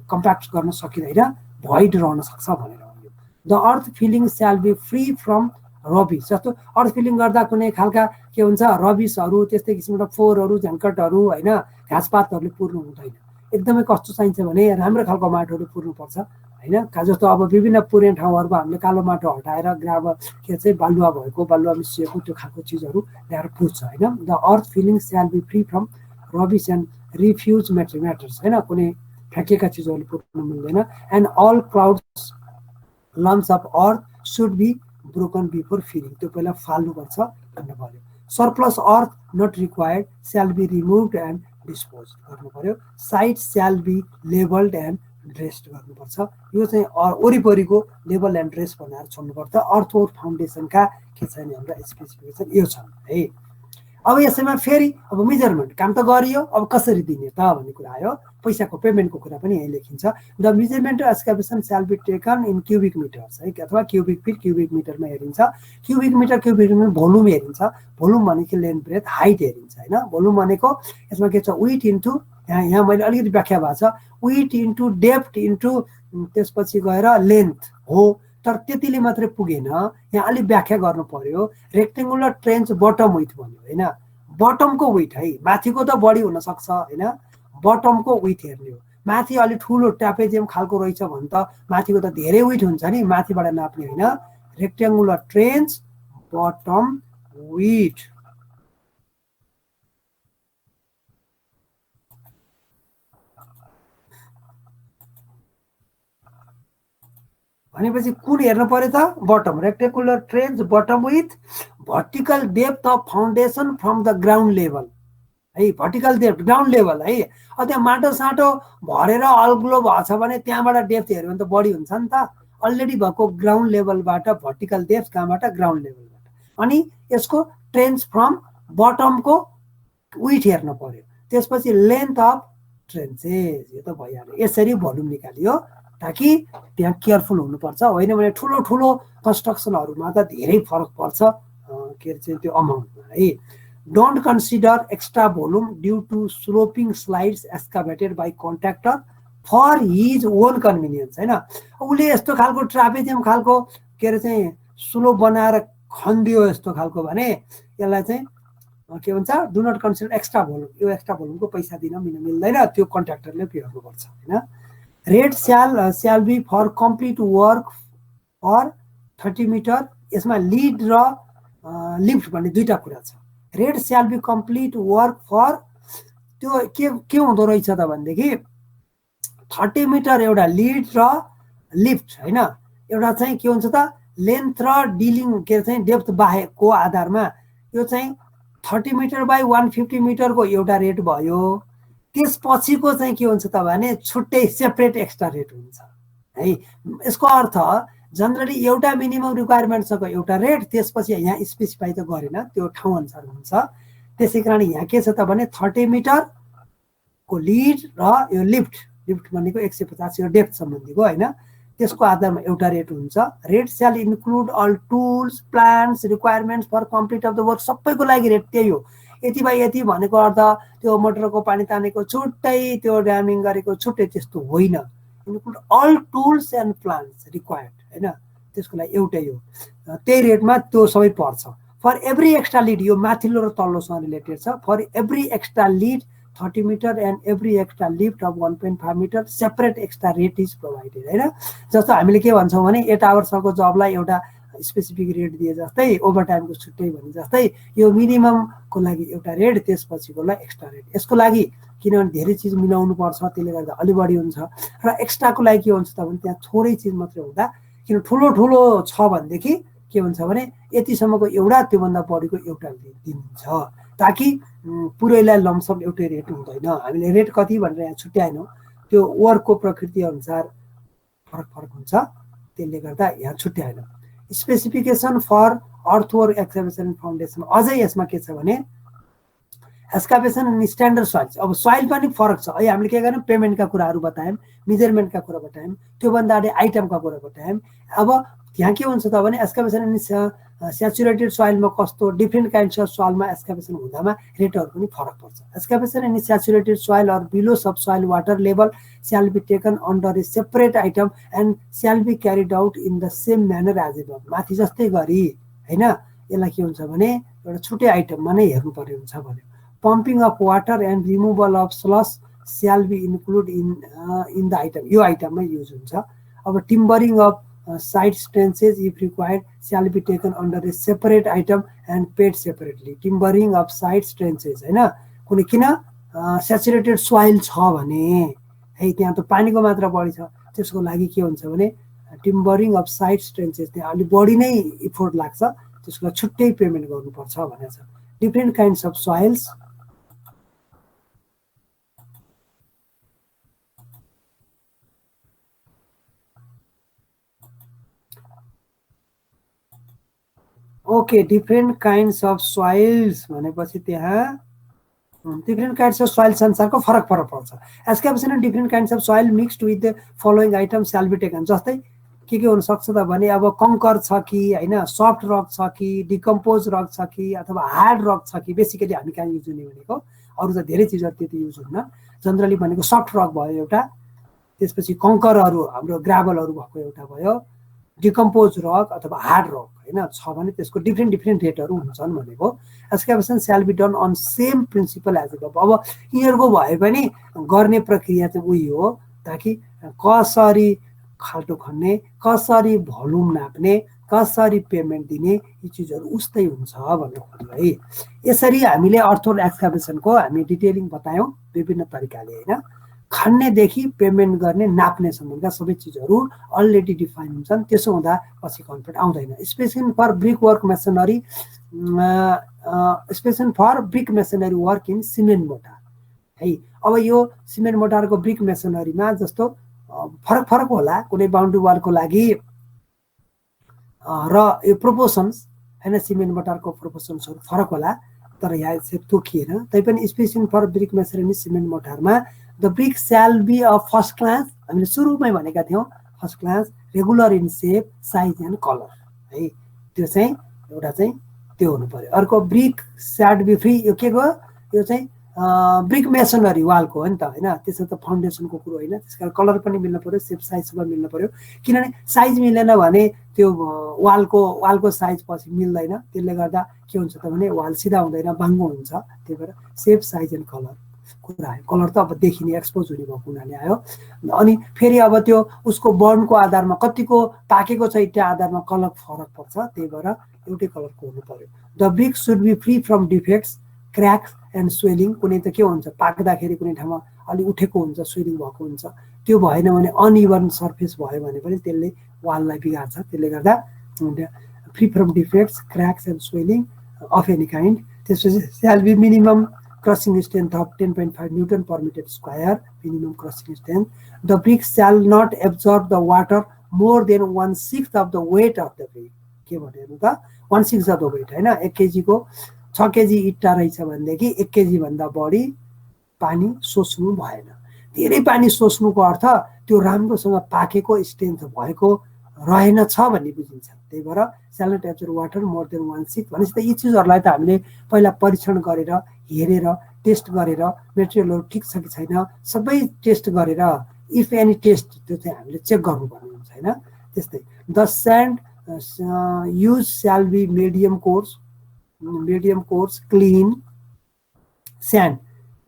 कम्प्याक्ट गर्न सकिदैन, भोइड रहन सक्छ भनेर भन्यो। The earth filling shall be free from rubbish, जस्तो अर्थ फिलिङ गर्दा कुनै खालका के हुन्छ रबिसहरु, त्यस्तै किसिमका फोहोरहरु, झन्कटहरु हैन, घाँसपातहरुले पूर्ण हुँदैन, एकदमै कस्तो चाहिन्छ भने राम्रो खालको माटोले पूर्नु पर्छ हैन। जस्तो अब विभिन्न पुरै ठाउँहरुमा हामीले कालो माटो हटाएर ग्राभल के चाहिँ बालुवा भएको, बालुवा मिसिएको त्यो खालको चीजहरु ल्याएर पुर्छ हैन। The earth filling shall be free from rubbish and refuse matters हैन, कुनै फ्याँकेका चीजहरुले पुर्न मिल्दैन। And all clods lumps of earth should be broken before filling, त्यो पहिला फाल्नु पर्छ भन्नु पर्यो। Surplus earth not required shall be removed and dispose गर्नु पर्यो। Site shall be levelled and dressed गर्नुपर्छ, यो चाहिँ वरिपरिको लेबल एन्ड ड्रेस बनाएर छोड्नुपर्छ। अर्थवर्क फाउन्डेसनका के छ नि हाम्रो स्पेसिफिकेसन यो छ है। अब यसैमा फेरि अब मेजरमेन्ट काम त गरियो, अब कसरी दिने त भन्ने कुरा आयो, पैसाको पेमेन्टको कुरा पनि यही लेखिन्छ। The measurement excavation shall be taken in cubic metres है, अथवा क्युबिक फिट क्युबिक मिटरमा हेरिन्छ। क्युबिक मिटर भोल्युम हेरिन्छ, भोल्युम भनेको लेन्थ ब्रेथ हाइट हेरिन्छ हैन। भोल्युम भनेको यसमा के छ विथ इन्टु, यहाँ मैले अलिकति व्याख्या भएको छ, विथ इन्टु डेप्थ इन्टु त्यसपछि गएर लेन्थ हो, तर त्यतिले मात्रै पुगेन, यहाँ अलि व्याख्या गर्नु पर्यो। रेक्टेंगुलर ट्रेन्च बटम विथ भन्यो हैन, बटमको वेट है, माथिको त बढी हुनसक्छ होइन, बटमको वेट हेर्ने हो। माथि अलिक ठुलो ट्रापेजियम खालको रहेछ भने त माथिको त धेरै वेट हुन्छ नि, माथिबाट नाप्ने होइन। Rectangular trench bottom width. भनेपछि कुन हेर्नु पर्यो त? Bottom. Rectangular trench bottom with vertical depth of foundation from the ground level है, भर्टिकल डेप्थ ग्राउन्ड लेभल है। त्यहाँ माटो साटो भरेर अल्ग्लो भएको छ भने त्यहाँबाट डेप्थ हेऱ्यो भने त बढी हुन्छ नि त। अलरेडी भएको ग्राउन्ड लेभलबाट भर्टिकल डेप्थ कहाँबाट? ग्राउन्ड लेभलबाट। अनि यसको ट्रेन्च फ्रम बटमको विथ हेर्नु पर्यो। त्यसपछि लेन्थ अफ ट्रेन्चेस, यो त भइहाल्यो। यसरी भोल्युम निकालियो ताकि त्यहाँ केयरफुल हुनुपर्छ, होइन भने ठुलो ठुलो कन्स्ट्रक्सनहरूमा त धेरै फरक पर्छ के अरे चाहिँ त्यो अमाउन्टमा है। Don't consider extra volume due to sloping slides excavated by contractor for his own convenience होइन। उसले यस्तो खालको ट्रापेजियम खालको के अरे चाहिँ स्लोप बनाएर खनिदियो यस्तो खालको भने यसलाई चाहिँ के भन्छ? Do not consider extra volume. यो एक्स्ट्रा भोल्युमको पैसा दिन मिल्दैन, त्यो कन्ट्र्याक्टरले पे गर्नुपर्छ होइन। Rate shall be for complete work for 30 metre. यसमा लिड र लिफ्ट भन्ने दुईटा कुरा छ। Rate shall be complete work for, त्यो के हुँदो रहेछ त भनेदेखि 30 मिटर एउटा लिड र लिफ्ट होइन। एउटा चाहिँ के हुन्छ त लेन्थ र डिलिङ के अरे चाहिँ डेप्थ बाहेकको आधारमा यो चाहिँ 30 मिटर बाई 150 मिटरको एउटा रेट भयो। त्यसपछिको चाहिँ के हुन्छ त भने छुट्टै सेपरेट एक्स्ट्रा रेट हुन्छ है। यसको अर्थ जनरली एउटा मिनिमम रिक्वायरमेन्टसँगको एउटा रेट, त्यसपछि यहाँ स्पेसिफाई त गरेन, त्यो ठाउँ अनुसार हुन्छ। त्यसै कारण यहाँ के छ त भने 30 मिटरको लिड र यो लिफ्ट, लिफ्ट भनेको 150 यो डेप्थ सम्बन्धीको होइन, त्यसको आधारमा एउटा रेट हुन्छ। Rate shall include all tools plans requirements for complete of the work, सबैको लागि रेट त्यही हो। यति बाई यति भनेको अर्थ त्यो मोटरको पानी तानेको छुट्टै, त्यो ड्यामिङ गरेको छुट्टै, त्यस्तो होइन। Include all tools and plans required होइन, त्यसको लागि एउटै हो, त्यही रेटमा त्यो सबै पर्छ। फर एभ्री एक्स्ट्रा लिड, यो माथिल्लो र तल्लोसँग रिलेटेड छ। For every extra lead 30 metre and every extra lift of 1.5 metre separate extra rate is provided होइन। जस्तो हामीले के भन्छौँ भने 8 आवर्सको जबलाई एउटा स्पेसिफिक रेट दिए जस्तै, ओभर टाइमको छुट्टै भने जस्तै, यो मिनिममको लागि एउटा रेट, त्यसपछिकोलाई एक्स्ट्रा रेट। यसको लागि किनभने धेरै चिज मिलाउनु पर्छ, त्यसले गर्दा अलि बढी हुन्छ। र एक्स्ट्राको लागि के हुन्छ त भने त्यहाँ थोरै चिज मात्रै हुँदा, किन ठुलो ठुलो छ भनेदेखि के हुन्छ भने यतिसम्मको एउटा, त्योभन्दा बढीको एउटा दिन्छ, ताकि पुरैलाई लमसम एउटै रेट हुँदैन। हामीले रेट कति भनेर यहाँ छुट्याएनौँ, त्यो वर्कको प्रकृति अनुसार फरक फरक हुन्छ, त्यसले गर्दा यहाँ छुट्याएनौँ। Specification for earthwork excavation foundation, अझै यसमा के छ भने एक्सकाभेसन एन्ड स्ट्यान्डर्ड सोइल्स। अब सोइल पनि फरक छ है। हामीले के गर्यौँ? पेमेन्टका कुराहरू बतायौँ, मेजरमेन्टका कुरा बतायौँ, त्योभन्दा अगाडि आइटमका कुरा बतायौँ। अब यहाँ के हुन्छ त भने एक्सकाभेसन एन्ड स्याचुरेटेड सोइलमा कस्तो डिफ्रेन्ट काइन्ड्स अफ सोइलमा एक्सकाभेसन हुँदामा रेटहरू पनि फरक पर्छ। Excavation and saturated soil or below sub soil water level shall be taken under a separate item and shall be carried out in the same manner as ever. माथि जस्तै गरी होइन, यसलाई के हुन्छ भने एउटा छुट्टै आइटममा नै हेर्नु पर्ने हुन्छ भन्यो। Pumping of water and removal of slush shall be include in the item, यो आइटममै युज हुन्छ। अब timbering of side trenches if required shall be taken under a separate item and paid separately. Timbering of side trenches होइन, कुनै किन saturated soil छ भने है, त्यहाँ त पानीको मात्रा बढी छ, त्यसको लागि के हुन्छ भने टिम्बरिङ अफ साइड स्ट्रेन्चेस, त्यहाँ अलिक बढी नै इफोर्ट लाग्छ, त्यसको लागि छुट्टै पेमेन्ट गर्नुपर्छ भनेको छ। Different kinds of soils, okay different kinds of soils भनेपछि त्यहाँ डिफ्रेन्ट काइन्ड्स अफ सोइल संसारको फरक फरक पर्छ। Excavation and different kinds of soil mixed with the following item स्याल बी टेकन। जस्तै के हुनसक्छ त भने अब कङ्कर छ कि होइन, सफ्ट रक छ कि, डिकम्पोज रक छ कि, अथवा हार्ड रक छ कि। बेसिकली हामी कहाँ युज हुने भनेको, अरू त धेरै चिजहरू त्यति युज हुन्न, जनरली भनेको सफ्ट रक भयो एउटा, त्यसपछि कङ्करहरू हाम्रो ग्राभलहरू भएको एउटा भयो, डिकम्पोज रक अथवा हार्ड रक हैन छ भने त्यसको डिफ्रेन्ट रेटहरू हुन्छन् भनेको excavation shall be done on same principle as अब यिनीहरूको भए पनि गर्ने प्रक्रिया चाहिँ उही हो ताकि कसरी खाल्टो खन्ने कसरी भोल्युम नाप्ने कसरी पेमेन्ट दिने यी चिजहरू उस्तै हुन्छ भन्ने खोज्यो है। यसरी हामीले अर्थोल एक्सकाभेसनको हामी डिटेलिङ बतायौँ विभिन्न तरिकाले हैन। खन्नेदेखि पेमेन्ट गर्ने नाप्नेसम्मका सबै चिजहरू अलरेडी डिफाइन हुन्छन्। त्यसो हुँदा पछि कन्फ्लिक्ट आउँदैन। Specification for brick work masonry specification for brick masonry work in cement mortar है। अब यो सिमेन्ट मोटारको ब्रिक मेसनरीमा जस्तो फरक होला कुनै बाउन्ड्री वालको लागि र यो प्रोपोर्सन्स हैन सिमेन्ट मोटारको प्रोपोर्सन्सहरू फरक होला तर यहाँ तोकिएन। तैपनि specification for brick masonry cement मोटारमा the brick shall be a first class हामीले सुरुमै भनेका थियौँ first class regular in shape size and colour है। त्यो चाहिँ एउटा चाहिँ त्यो हुनु पर्यो। अर्को ब्रिक स्याड बी फ्री यो के गयो यो चाहिँ ब्रिक मेसनरी वालको हो नि त हैन। त्यसो त फाउन्डेसनको कुरो होइन त्यसकारण कलर पनि मिल्नु पर्यो सेप साइज सबै मिल्नु पर्यो किनभने साइज मिलेन भने त्यो वालको साइज पछि मिल्दैन। त्यसले गर्दा के हुन्छ त भने वाल सिधा हुँदैन बाङ्गो हुन्छ। त्यही भएर सेप साइज एन्ड कलर कुरा आयो। कलर त अब देखिने एक्सपोज हुने भएको हुनाले आयो। अनि फेरि अब त्यो उसको बर्नको आधारमा कतिको पाकेको छ इट्टा आधारमा कलर फरक पर्छ। त्यही भएर एउटै कलरको हुनु पर्यो। The brick should be free from defects cracks and swelling. कुनै त के हुन्छ पाक्दाखेरि कुनै ठाउँमा अलि उठेको हुन्छ स्वेलिङ भएको हुन्छ त्यो भएन भने अनइभन सर्फेस भयो भने पनि त्यसले वाललाई बिगार्छ। त्यसले गर्दा free from defects cracks and swelling of any kind. त्यसपछि shall be minimum crushing strength of 10.5 Newton per meter square, minimum crushing strength. The brick shall not absorb the water more than 1/6 of the weight of the brick. के भन्नु त 1/6 of the weight हैन। 1 KG को 6 KG इट्टा रहेछ भनेदेखि 1 KG भन्दा बढी पानी सोच्नु भएन। धेरै पानी सोच्नुको अर्थ त्यो राम्रोसँग पाकेको स्ट्रेन्थ भएको रहेन छ भन्ने बुझिन्छ। त्यही भएर shall not absorb water more than 1/6 भनेपछि त यी चिजहरूलाई त हामीले पहिला परीक्षण गरेर हेरेर टेस्ट गरेर मेटेरियलहरू ठिक छ कि छैन सबै टेस्ट गरेर इफ एनी टेस्ट त्यो चाहिँ हामीले चेक गर्नुपर्ने हुन्छ हैन। त्यस्तै the sand use shall be medium coarse clean sand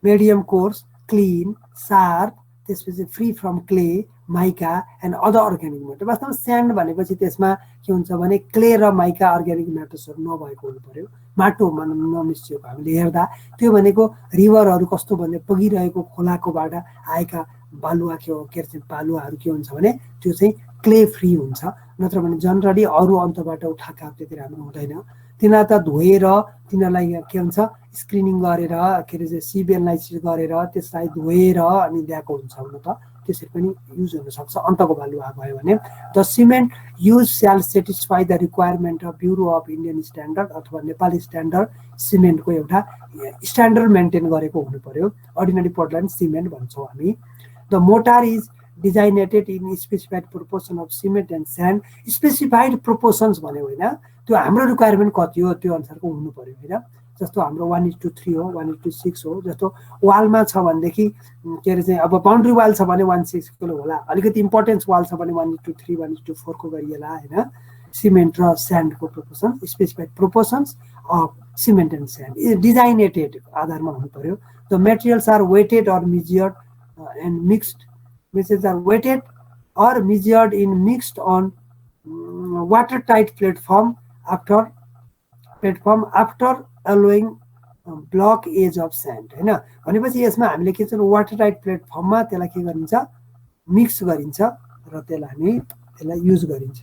medium coarse clean sharp त्यसपछि free from clay mica and other organic matter. वास्तवमा स्यान्ड भनेपछि त्यसमा के हुन्छ भने क्ले र माइका अर्ग्यानिक म्याटर्सहरू नभएको हुनु पर्यो। माटोमा नमिसिएको हामीले हेर्दा त्यो भनेको रिभरहरू कस्तो भने बगिरहेको खोलाकोबाट आएका बालुवा के अरे बालुवाहरू के हुन्छ भने त्यो चाहिँ क्ले फ्री हुन्छ। नत्र भने जनरली अरू अन्तबाट उठाएका त्यति राम्रो हुँदैन। तिनीहरूलाई त धोएर तिनीहरूलाई के हुन्छ स्क्रिनिङ गरेर के अरे सिब एनालाइसिस गरेर त्यसलाई धोएर अनि ल्याएको हुन्छ हुन त त्यसरी पनि युज हुनसक्छ अन्तको बालुवा भयो भने। द सिमेन्ट युज स्याल satisfy the requirement of bureau of Indian standard अथवा नेपाली स्ट्यान्डर्ड सिमेन्टको एउटा स्ट्यान्डर्ड मेन्टेन गरेको हुनु पर्यो। अर्डिनरी पोर्टल्यान्ड सिमेन्ट भन्छौँ हामी। The mortar is designated in specified proportion of cement and sand. Specified proportions भन्यो होइन त्यो हाम्रो रिक्वायरमेन्ट कति हो त्यो अनुसारको हुनु पर्यो होइन। जस्तो हाम्रो 1:3 हो 1:6 हो। जस्तो वालमा छ भनेदेखि के अरे चाहिँ अब बाउन्ड्री वाल छ भने 1/6 किलो होला। अलिकति इम्पोर्टेन्स वाल छ भने 1:3 1:4 को गरिएला होइन। सिमेन्ट र स्यान्डको proportion specified proportions of cement and sand designated आधारमा हुनु पर्यो। The materials are weighted or measured and mixed materials are weighted or measured in mixed on water tight platform after allowing bulkage of sand हैन। भनेपछि यसमा हामीले के छ water tight प्लेटफर्ममा त्यसलाई के गरिन्छ मिक्स गरिन्छ र त्यसलाई युज गरिन्छ।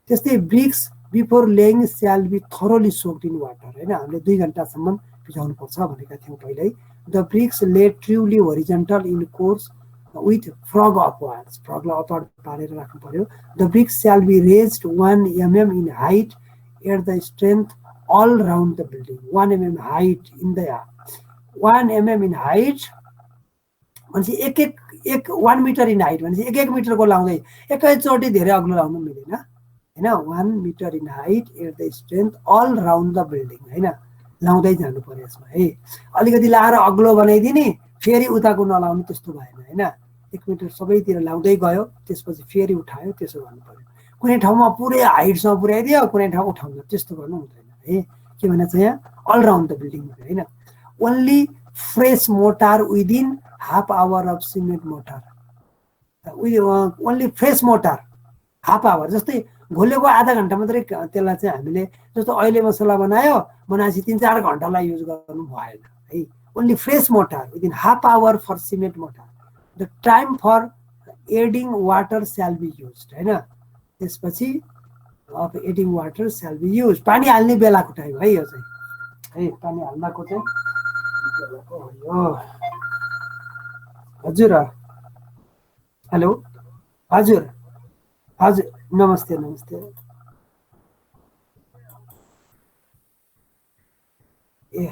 त्यस्तै bricks before laying shall be thoroughly soaked in water हैन। हामीले 2 घण्टासम्म भिजाउनु पर्छ भनेका थियौँ पहिल्यै। The bricks laid truly horizontal in course with frog upwards फ्रगलाई अपवार्ड पारेर राख्नु पर्यो। The bricks shall be raised 1 mm in height at the strength all around the building 1 mm height in the 1 mm in height भनेपछि एक 1 metre in height भनेपछि 1 मिटरको लाउँदै एकैचोटि धेरै अग्लो लाउनु मिलेन हैन। 1 metre in height at the strength all round the building हैन लाउँदै जानु पर्यो यसमा है। अलिकति लाएर अग्लो बनाइदिने फेरि उताको नलाउनु त्यस्तो भएन हैन। 1 मिटर सबैतिर लाउँदै गयो त्यसपछि फेरि उठायो त्यसो गर्नु पर्यो। कुनै ठाउँमा पुरै हाइटसम्म पुर्याइदियो, कुनै ठाउँ उठाउनु, त्यस्तो गर्नु हुँदैन है। के भन्छ चाहिँ यहाँ अलराउन्ड द बिल्डिङ होइन। Only fresh mortar within half our of cement motor, only fresh motor half hour, जस्तै घोलेको आधा घन्टा मात्रै त्यसलाई चाहिँ हामीले, जस्तो अहिले मसला बनाएपछि 3-4 घन्टालाई युज गर्नु भएन है। Only fresh mortar within half hour for cement mortar, the time for adding water shall be use होइन। त्यसपछि of adding water shall be use, पानी हाल्ने बेलाको टाइम है यो चाहिँ है, पानी हाल्नको चाहिँ बेलाको हो यो। हजुर हेलो, हजुर हजुर, नमस्ते नमस्ते। ए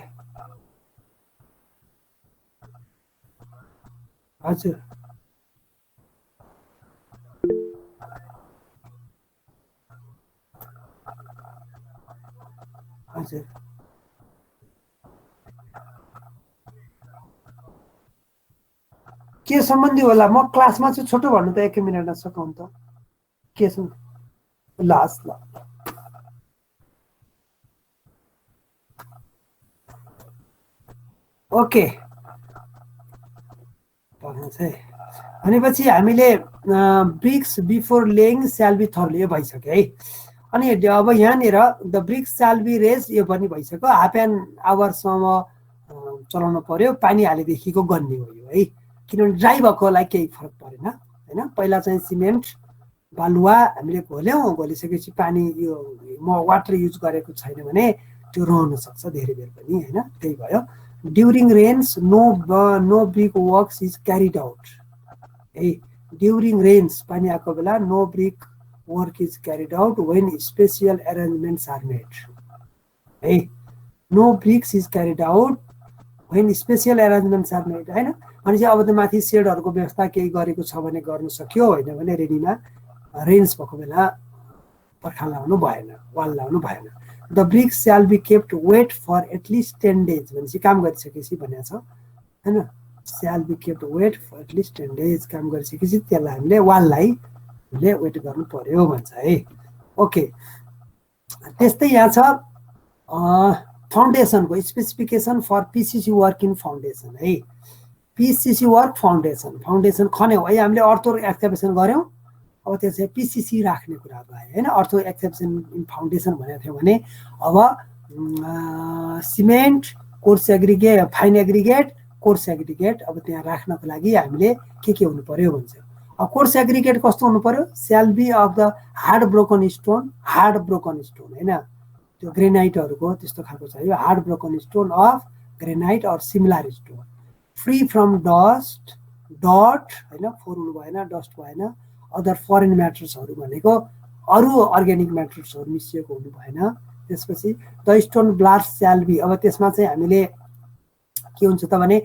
हजुर हजुर, के सम्बन्धी होला? म क्लासमा चाहिँ छोटो भन्नु त 1 मिनटमा सकाउनु त के छ लास्ट ल। ओके भनेपछि हामीले BRICS before laying shall be thoroughly, यो भइसक्यो है। अनि अब यहाँनिर the bricks shall be raise, यो पनि भइसक्यो। हाफ एन आवरसम्म चलाउनु पर्यो, पानी हालेदेखिको गन्ने हो यो है, किनभने ड्राई भएकोलाई केही फरक परेन होइन। पहिला चाहिँ सिमेन्ट बालुवा हामीले घोल्यौँ, घोलिसकेपछि पानी यो म वाटर युज गरेको छैन भने त्यो रहन सक्छ धेरै बेर पनि होइन, त्यही भयो। During rains no brick works is carried out है। ड्युरिङ रेन्स पानी आएको बेला no brick work is carried out when special arrangements are made है। No bricks is carried out when special arrangements are made होइन। भनेपछि अब त माथि सेडहरूको व्यवस्था केही गरेको छ भने गर्नु सक्यो, होइन भने रेडीमा रेन्स भएको बेला पर्खा लाउनु भएन, वाल लाउनु भएन। The bricks shall be kept wet for at least 10 days भनेपछि काम गरिसकेपछि भनेको छ होइन। Shall be kept wet for at least 10 days काम गरिसकेपछि त्यसलाई हामीले वाललाई हामीले वेट गर्नु पर्यो भन्छ है। ओके, त्यस्तै यहाँ छ फाउन्डेसनको specification for PCC work in foundation है। पिसिसी वर्क फाउन्डेसन, फाउन्डेसन खन्यौँ है हामीले, अर्थो एक्सकेभेसन गऱ्यौँ, अब त्यो चाहिँ पिसिसी राख्ने कुरा भयो होइन। अर्थो एक्सकेभेसन इन फाउन्डेसन भनेको थियो भने अब cement, course aggregate, fine aggregate, course aggregate, अब त्यहाँ राख्नको लागि हामीले के हुनु पर्यो भन्छ। अब कोर्स एग्रिगेट कस्तो हुनु पर्यो? Shall be of the hard broken stone होइन, त्यो ग्रेनाइटहरूको त्यस्तो खालको चाहियो। Hard broken stone of granite or similar stone, free from dust, dot होइन, फोर हुनु भएन, डस्ट भएन, अदर फरेन म्याटर्सहरू भनेको अरू अर्ग्यानिक म्याटर्सहरू मिसिएको हुनु भएन। त्यसपछि the stone blast shall be, अब त्यसमा चाहिँ हामीले के हुन्छ त भने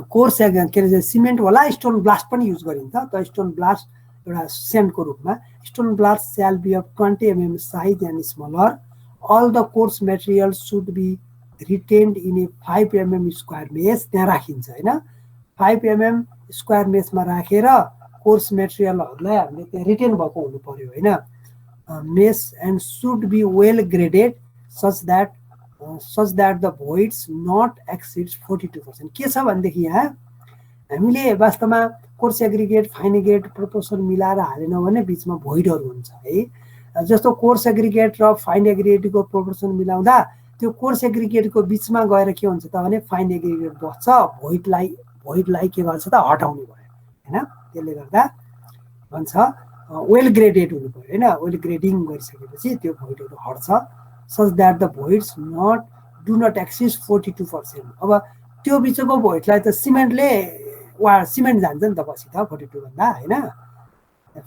कोर्स के अरे सिमेन्ट होला, स्टोन ब्लास्ट पनि युज गरिन्छ। द स्टोन ब्लास्ट एउटा सेन्डको रूपमा। Stone blast shall be of 20 mm size and smaller. All the coarse material should be retained in a 5 mm square mesh, त्यहाँ राखिन्छ होइन। 5 mm स्क्वायर मेसमा राखेर कोर्स मेटेरियलहरूलाई हामीले त्यहाँ रिटेन भएको हुनु पर्यो होइन। Mass and should be well graded such that the voids not exceeds 42%। के छ भनेदेखि यहाँ हामीले वास्तवमा coarse aggregate, fine aggregate proportion मिलाएर हालेनौँ भने बिचमा भोइडहरू हुन्छ है। जस्तो कोर्स एग्रिगेट र फाइन एग्रिगेटको प्रोपोर्सन मिलाउँदा त्यो कोर्स एग्रिगेटको बिचमा गएर के हुन्छ त भने फाइन एग्रिगेट बस्छ, भोइडलाई के गर्छ त हटाउने भयो होइन। त्यसले गर्दा भन्छ वेल ग्रेडेड हुनु पर्यो होइन। वेल ग्रेडिङ गरिसकेपछि त्यो भोइडहरू हट्छ। Such that the voids do not exceed 42%। अब त्यो बिचको भोइडलाई त सिमेन्टले सिमेन्ट जान्छ नि त पछि त 42 भन्दा होइन।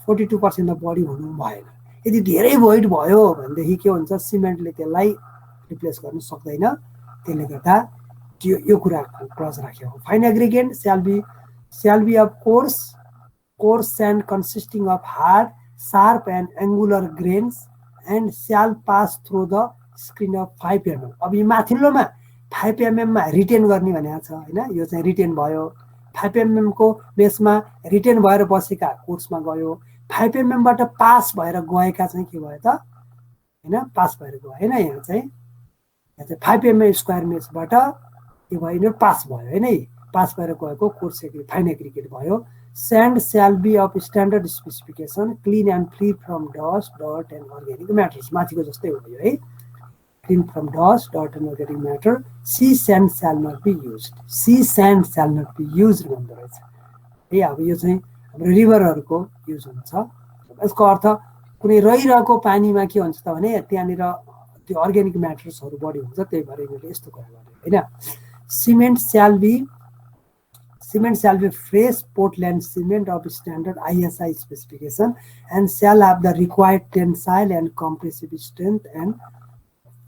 42% त बढी हुनु भएन। यदि धेरै भोइड भयो भनेदेखि के हुन्छ, सिमेन्टले त्यसलाई रिप्लेस गर्नु सक्दैन। त्यसले गर्दा यो कुरा क्लज राख्यो। Fine aggregate shall be of coarse sand consisting of hard, sharp and angular grains and shall pass through the screen of 5 mm। अब यो माथिल्लोमा 5 mm मा रिटेन गर्ने भनेको छ होइन। यो चाहिँ रिटेन भयो, 5 mm को बेसमा रिटेन भएर बसेका कोर्समा गयो, 5 mm बाट पास भएर गएका चाहिँ के भयो त हैन, पास भएर गयो हैन। यहाँ चाहिँ 5 mm स्क्वायर मेसबाट के भयो नि, पास भयो हैन, पास भएर गएको कोर्स फाइन एग्रिगेट भयो। sand shall be of standard specification, clean and free from dust, dirt and organic matters, माथिको जस्तै हो यो है, clean from dust, dirt and organic matter. Sea sand shall not be used, sea sand shall not be used भन्दै रहेछ है। अब यो चाहिँ हाम्रो रिभरहरुको युज हुन्छ। यसको अर्थ कुनै रहिरहेको पानीमा के हुन्छ त भने त्यहाँनिर त्यो अर्ग्यानिक म्याटर्सहरु बढी हुन्छ, त्यही भएर यसले यस्तो कुरा गर्यो हैन। Cement shall be fresh Portland cement of standard ISI specification and shall have the required tensile and compressive strength and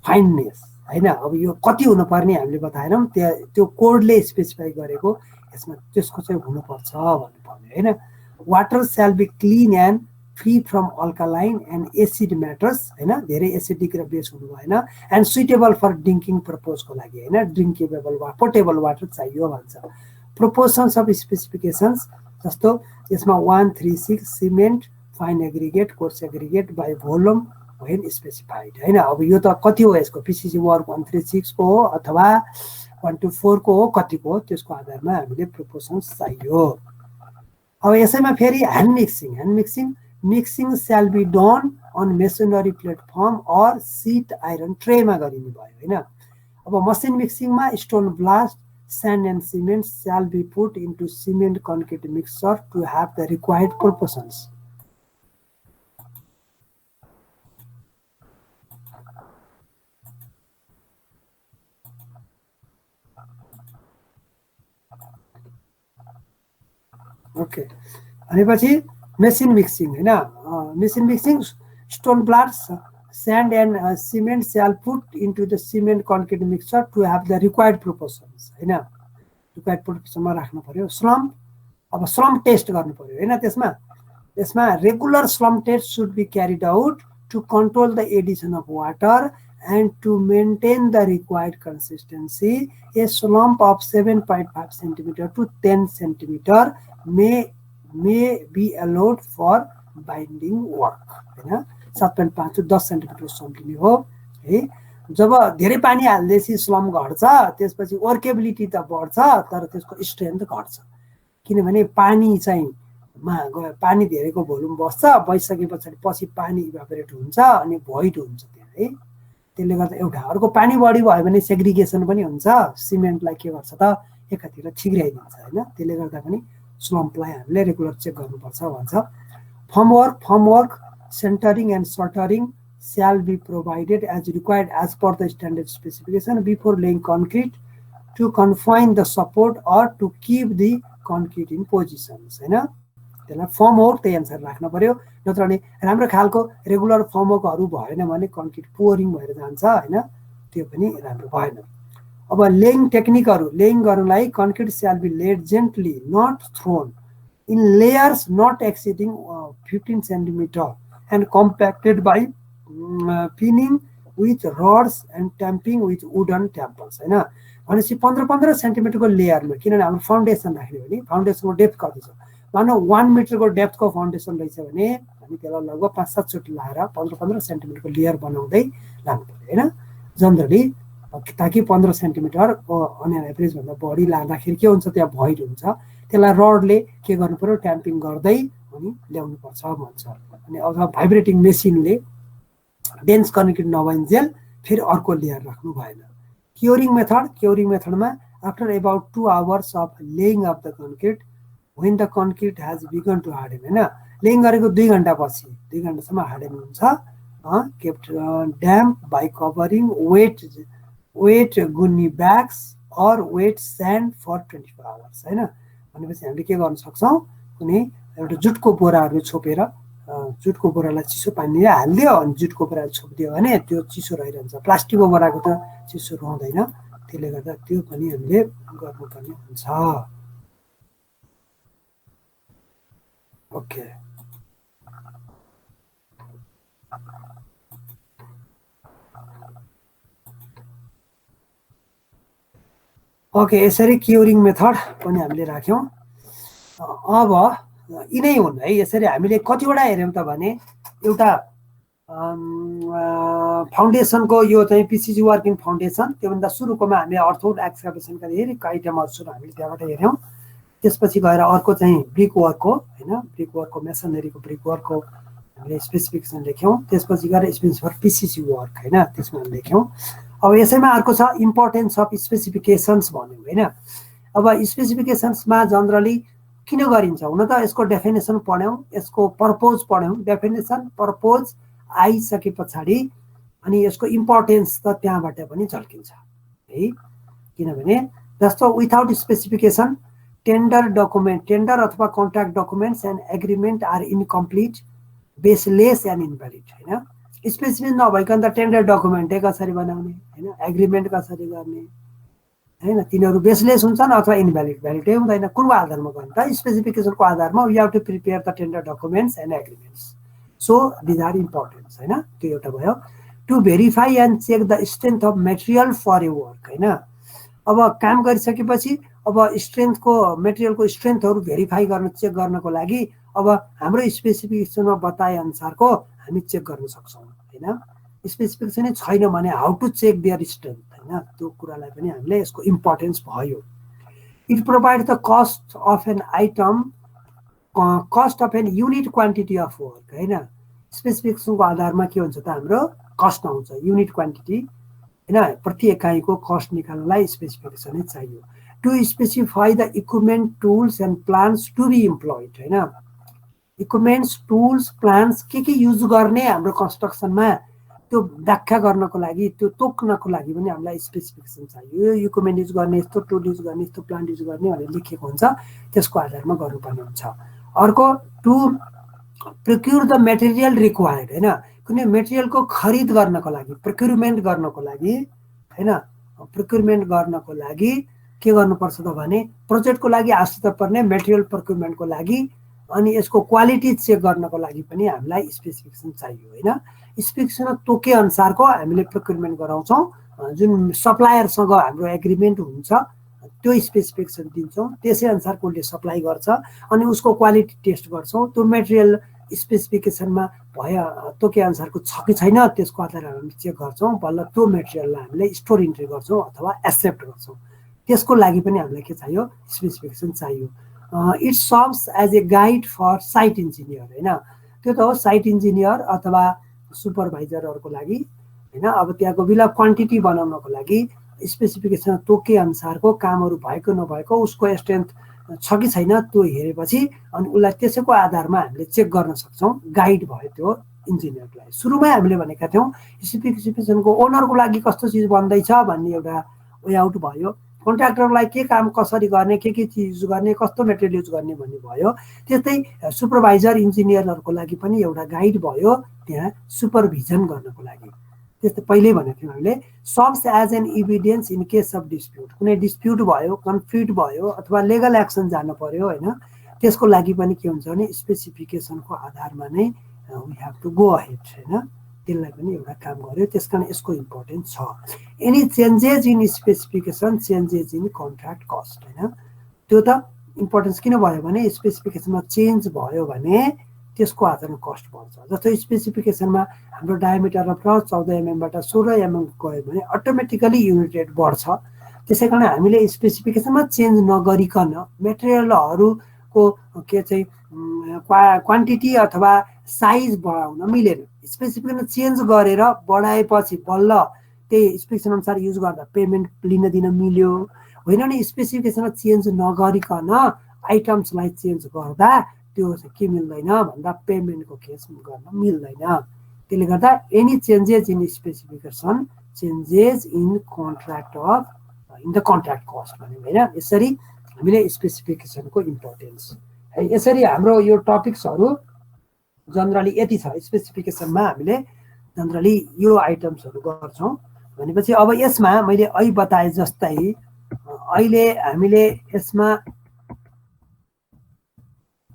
fineness हैन। अब यो कति हुनु पर्ने हामीले बताएनौं, त्यो कोडले स्पेसिफाई गरेको, यसमा त्यसको चाहिँ हुनुपर्छ भन्नु पर्ने हैन। Water shall be clean and free from alkaline and acid matters हैन, धेरै एसिडिक र बेस हुनु भएन, and suitable for drinking purpose को लागि हैन, drinkable water, potable water चाहियो भन्छ। Proportions of specifications जस्तो यसमा 136 cement fine aggregate coarse aggregate by volume when specified हैन। अब यो त कति हो यसको PCC वर्क 136 को हो अथवा 124 को हो, कतिको हो त्यसको आधारमा हामीले प्रोपोर्सन्स चाहियो। अब यसैमा फेरि hand mixing shall be done on masonry platform or sheet iron tray मा गरिने भयो हैन। अब मसिन मिक्सिङमा stone ballast, sand and cement shall be put into cement concrete mixture to have the required proportions. Okay. भनेपछि machine mixing हैन, machine mixing stone blast, sand and cement shall put into the cement concrete mixture to have the required proportions हैन, required proportion मा राख्नु पर्यो। slump, अब slump test गर्नु पर्यो हैन। त्यसमा regular slump test should be carried out to control the addition of water and to maintain the required consistency. A slump of 7.5 centimeter to 10 centimeter may be allowed for binding work हैन। 7.5 to 10 centimetre सम्पिने हो है। जब धेरै पानी हाल्दैछ slum घट्छ, त्यसपछि workability त बढ्छ तर त्यसको स्ट्रेन्थ घट्छ, किनभने पानी चाहिँ मा गयो, पानी धेरैको भोल्युम बस्छ, बसिसकेपछि पछि पानी इभापोरेट हुन्छ अनि भोइड हुन्छ त्यहाँ है। त्यसले गर्दा एउटा अर्को पानी बढी भयो भने सेग्रिगेसन पनि हुन्छ, सिमेन्टलाई के गर्छ त एकातिर छिग्राइदिन्छ हैन। त्यसले गर्दा पनि स्लम्पलाई हामीले रेगुलर चेक गर्नुपर्छ भन्छ। फर्मवर्क centering and soltering shall be provided as required as per the standard specification before laying concrete to confine the support or to keep the concrete in positions हैन। त्यसलाई फर्मवर्क त्यही अनुसार राख्न पर्यो, नत्र भने राम्रो खालको रेगुलर फर्मवर्कहरु भएन भने कन्क्रिट पोरिङ भएर जान्छ हैन, त्यो पनि राम्रो भएन। अब लेइङ टेक्निकहरु, लेइङ गर्नलाई concrete shall be laid gently, not thrown in layers not exceeding 15 centimeter and compacted by pinning with rods and tamping with wooden tampons हैन। भनेपछि 15-15 सेन्टिमिटरको लेयरमा, किनभने हाम्रो फाउन्डेसन राख्ने हो नि, फाउन्डेसनको डेप्थ कति छ, मानौ 1 मिटरको डेप्थको फाउन्डेसन रहेछ भने हामी त्यसलाई लगभग 5-7 चोटि लाएर 15-15 सेन्टिमिटरको लेयर बनाउँदै लानु पर्यो हैन, जनरली, ताकि 15 सेन्टिमिटर अन एभरेज भन्दा बढी लाँदाखेरि के हुन्छ त्यहाँ भोइड हुन्छ, त्यसलाई रडले के गर्नु पर्यो, ट्याम्पिङ गर्दै अनि ल्याउनु पर्छ भन्छ। अनि अथवा भाइब्रेटिङ मेसिनले डेन्स कन्क्रिट नभइन्जेल फेरि अर्को लेयर राख्नु भएन। क्योरिङ मेथडमा after about 2 hours of laying of the concrete when the concrete has begun to harden हैन, लेइङ गरेको 2 घण्टा पछि 2 घण्टासम्म हार्डन हुन्छ, kept damp by covering wet gunny bags or wet sand for 24 hours हैन। भनेपछि हामीले के गर्न सक्छौं, कुनै एउटा जुटको बोराहरु छोपेर, जुटको बोरालाई चिसो पानीले हाल्दियो अनि जुटको बोरा छोपिदियो भने त्यो चिसो रहिरहन्छ, प्लास्टिकको बोराको त चिसो रहँदैन, त्यसले गर्दा त्यो पनि हामीले गर्नुपर्ने हुन्छ। ओके, ओके, यसरी क्युरिङ मेथड पनि हामीले राख्यौं। अब यिनै हुन् है। यसरी हामीले कतिवटा हेऱ्यौँ त भने एउटा फाउन्डेसनको यो चाहिँ पिसिसी वर्किङ फाउन्डेसन, त्योभन्दा सुरुकोमा हामीले अर्थवुड एक्सकाभेसनका धेरै आइटमहरू हामीले त्यहाँबाट हेऱ्यौँ। त्यसपछि गएर अर्को चाहिँ ब्रिक वर्क हो होइन, ब्रिक वर्कको मेसनरीको ब्रिक वर्कको हामीले स्पेसिफिकेसन लेख्यौँ। त्यसपछि गएर स्पेसिफिक पिसिसी वर्क होइन, त्यसमा हामी लेख्यौँ। अब यसैमा अर्को छ इम्पोर्टेन्स अफ स्पेसिफिकेसन्स भन्यो होइन। अब स्पेसिफिकेसन्समा जनरली किन गरिन्छ, हुन त यसको डेफिनेसन पढ्यौँ, यसको पर्पोज पढ्यौँ। डेफिनेसन पर्पोज आइसके पछाडि अनि यसको इम्पोर्टेन्स त त्यहाँबाट पनि झल्किन्छ है। किनभने जस्तो without specification tender document, tender अथवा contract documents and agreement are incomplete, baseless and invalid होइन। स्पेसिफिक नभइकन त टेन्डर डकुमेन्टै कसरी बनाउने होइन, एग्रिमेन्ट कसरी गर्ने होइन, तिनीहरू बेसलेस हुन्छन् अथवा इनभ्यालिड, भ्यालिडै हुँदैन। कुनको आधारमा गर्ने त, स्पेसिफिकेसनको आधारमा। We have to prepare the tender documents and agreements, so these are important होइन। त्यो एउटा भयो। To verify and check the strength of material for a work होइन। अब काम गरिसकेपछि अब स्ट्रेन्थको, मेटेरियलको स्ट्रेन्थहरू भेरिफाई गर्न, चेक गर्नको लागि अब हाम्रो स्पेसिफिकेसनमा बताए अनुसारको हामी चेक गर्न सक्छौँ होइन। स्पेसिफिकेसनै छैन भने how to check their strength होइन, त्यो कुरालाई पनि हामीले यसको इम्पोर्टेन्स भयो। It provide the cost of an item, cost of an unit quantity of work होइन। स्पेसिफिकेसनको आधारमा के हुन्छ त, हाम्रो कस्ट आउँछ, युनिट क्वान्टिटी होइन। प्रति एकाइको कस्ट निकाल्नलाई स्पेसिफिकेसनै चाहियो। To specify the equipment, tools and plans to be employed होइन। इक्विपमेन्ट्स, टुल्स, प्लान्स के युज गर्ने हाम्रो कन्स्ट्रक्सनमा, त्यो व्याख्या गर्नको लागि, त्यो तोक्नको लागि पनि हामीलाई स्पेसिफिकेसन चाहियो। यो इक्विपमेन्ट युज गर्ने, यस्तो टुल युज गर्ने, यस्तो प्लान्ट युज गर्ने भनेर लेखिएको हुन्छ, त्यसको आधारमा गर्नुपर्ने हुन्छ। अर्को टु प्रोक्युर द मेटेरियल रिक्वायर्ड होइन। कुनै मेटेरियलको खरिद गर्नको लागि, प्रोक्युरमेन्ट गर्नको लागि होइन, प्रोक्युरमेन्ट गर्नको लागि के गर्नुपर्छ त भने प्रोजेक्टको लागि आवश्यकता पर्ने मेटेरियल प्रोक्युरमेन्टको लागि अनि यसको क्वालिटी चेक गर्नको लागि पनि हामीलाई स्पेसिफिकेसन चाहियो होइन। स्पेसिफिकेसन तोके अनुसारको हामीले प्रोक्युरमेन्ट गराउँछौँ। जुन सप्लायरसँग हाम्रो एग्रिमेन्ट हुन्छ त्यो स्पेसिफिकेसन दिन्छौँ, त्यसै अनुसारको उसले सप्लाई गर्छ अनि उसको क्वालिटी टेस्ट गर्छौँ। त्यो मेटेरियल स्पेसिफिकेसनमा भयो तोके अनुसारको छ कि छैन त्यसको आधारमा हामी चेक गर्छौँ। बल्ल त्यो मेटेरियललाई हामीले स्टोर इन्ट्री गर्छौँ अथवा एक्सेप्ट गर्छौँ। त्यसको लागि पनि हामीलाई के चाहियो, स्पेसिफिकेसन चाहियो। It serves as a guide for site engineer होइन। त्यो त हो साइट इन्जिनियर अथवा सुपरभाइजरहरूको लागि होइन। अब त्यहाँको बिल अफ क्वान्टिटी बनाउनको लागि स्पेसिफिकेसन तोके अनुसारको कामहरू भएको नभएको, उसको स्ट्रेन्थ छ कि छैन त्यो हेरेपछि अनि उसलाई त्यसैको आधारमा हामीले चेक गर्न सक्छौँ। गाइड भयो त्यो इन्जिनियरलाई। सुरुमै हामीले भनेका थियौँ स्पेसिफिकेसनको ओनरको लागि कस्तो चिज बन्दैछ भन्ने एउटा वे आउट भयो। कन्ट्र्याक्टरलाई के काम कसरी गर्ने, के चिज युज गर्ने, कस्तो मेटेरियल युज गर्ने भन्ने भयो। त्यस्तै सुपरभाइजर इन्जिनियरहरूको लागि पनि एउटा गाइड भयो त्यहाँ सुपरभिजन गर्नको लागि। त्यस्तै पहिल्यै भनेको थियौँ हामीले serves as an evidence in case of dispute. कुनै डिस्प्युट भयो, कन्फ्लिक्ट भयो अथवा लिगल एक्सन जानु पर्यो होइन, त्यसको लागि पनि के हुन्छ भने स्पेसिफिकेसनको आधारमा नै we have to go ahead होइन। त्यसलाई पनि एउटा काम गर्यो, त्यस कारण यसको इम्पोर्टेन्स छ। Any changes in specification changes in contract cost होइन। त्यो त इम्पोर्टेन्स किन भयो भने स्पेसिफिकेसनमा चेन्ज भयो भने त्यसको आधारमा कस्ट बढ्छ। जस्तो स्पेसिफिकेसनमा हाम्रो डायमिटर अफ 14 mm बाट 16 mm गयो भने अटोमेटिकली युनिट रेट बढ्छ। त्यसै कारण हामीले स्पेसिफिकेसनमा चेन्ज नगरिकन मेटेरियलहरूको के चाहिँ क्वान्टिटी अथवा साइज बढाउन मिलेन। स्पेसिफिकेसन चेन्ज गरेर बढाएपछि बल्ल त्यही स्पेसिफिकेसन अनुसार युज गर्दा पेमेन्ट लिन दिन मिल्यो। होइन नि स्पेसिफिकेसन चेन्ज नगरिकन आइटम्सलाई चेन्ज गर्दा त्यो के मिल्दैन भन्दा पेमेन्टको केस गर्न मिल्दैन। त्यसले गर्दा any changes in specification changes in contract of in the contract cost भन्यो होइन। यसरी हामीले स्पेसिफिकेसनको इम्पोर्टेन्स है। यसरी हाम्रो यो टपिक्सहरू जनरली यति छ। स्पेसिफिकेसनमा हामीले जनरली यो आइटम्सहरू गर्छौँ। भनेपछि अब यसमा मैले अहिले बताए जस्तै अहिले हामीले यसमा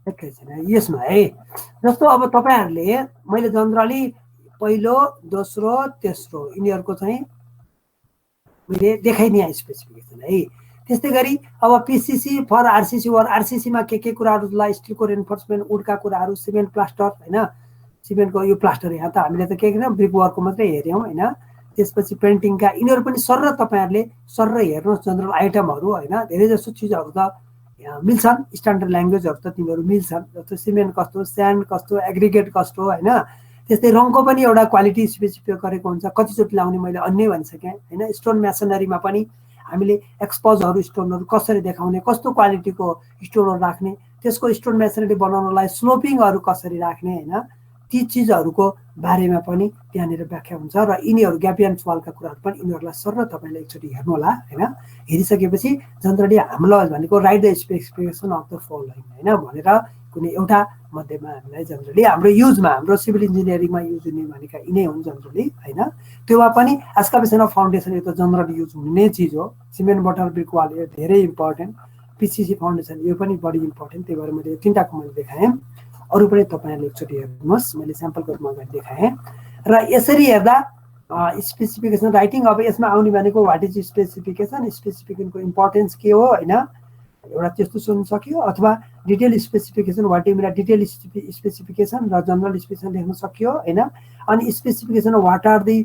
यसमा है जस्तो अब तपाईँहरूले मैले जनरली पहिलो, दोस्रो, तेस्रो यिनीहरूको चाहिँ मैले देखाइदिएँ स्पेसिफिकेसन है। त्यस्तै गरी अब पिसिसी फर आरसिसी वर आरसिसीमा के कुराहरूलाई स्टिलको रेन्फोर्समेन्ट वुडका कुराहरू सिमेन्ट प्लास्टर होइन सिमेन्टको यो प्लास्टर यहाँ त हामीले त के ब्रिक वर्कको मात्रै हेऱ्यौँ होइन त्यसपछि पेन्टिङका यिनीहरू पनि सर तपाईँहरूले सर हेर्नुहोस् जनरल आइटमहरू होइन धेरै जसो चिजहरू त मिल्छन् स्ट्यान्डर्ड ल्याङ्ग्वेजहरू त तिनीहरू मिल्छन् जस्तो सिमेन्ट कस्तो स्यान्ड कस्तो एग्रिगेट कस्तो होइन त्यस्तै रङको पनि एउटा क्वालिटी स्पेसिफाई गरेको हुन्छ कतिचोटि लाउने मैले अन्य भनिसकेँ होइन स्टोन मेसनरीमा पनि हामीले एक्सपोजहरू स्टोनहरू कसरी देखाउने कस्तो क्वालिटीको स्टोनहरू राख्ने त्यसको स्टोन मेसनरी बनाउनलाई स्लोपिङहरू कसरी राख्ने होइन ती चिजहरूको बारेमा पनि त्यहाँनिर व्याख्या हुन्छ र यिनीहरू ग्यापियन वालका कुराहरू पनि यिनीहरूलाई सर तपाईँले एकचोटि हेर्नु होला होइन हेरिसकेपछि जनरली हामीलाई भनेको right the specification of the following होइन भनेर कुनै एउटा मध्येमा हामीलाई जनरली हाम्रो युजमा हाम्रो सिभिल इन्जिनियरिङमा युज हुने भनेका यिनै हुन् जनरली होइन त्योमा पनि एक्सकाभेसन अफ फाउन्डेसन यो त जनरली युज हुने चिज हो सिमेन्ट बटर ब्रिक वाल यो धेरै इम्पोर्टेन्ट पिसिसी फाउन्डेसन यो पनि बढी इम्पोर्टेन्ट त्यही भएर मैले तिनवटाको मैले देखाएँ अरू पनि तपाईँहरूले एकचोटि हेर्नुहोस् मैले स्याम्पलको रूपमा अगाडि देखाएँ र यसरी हेर्दा स्पेसिफिकेसन राइटिङ अब यसमा आउने भनेको वाट इज स्पेसिफिकेसनको इम्पोर्टेन्स के हो होइन एउटा त्यस्तो सोध्नु सक्यो अथवा डिटेल स्पेसिफिकेसन वाट इमिरा डिटेल स्पेसिफिकेसन र जनरल स्पेसिफिकेसन लेख्न सक्यो होइन अनि specification what are the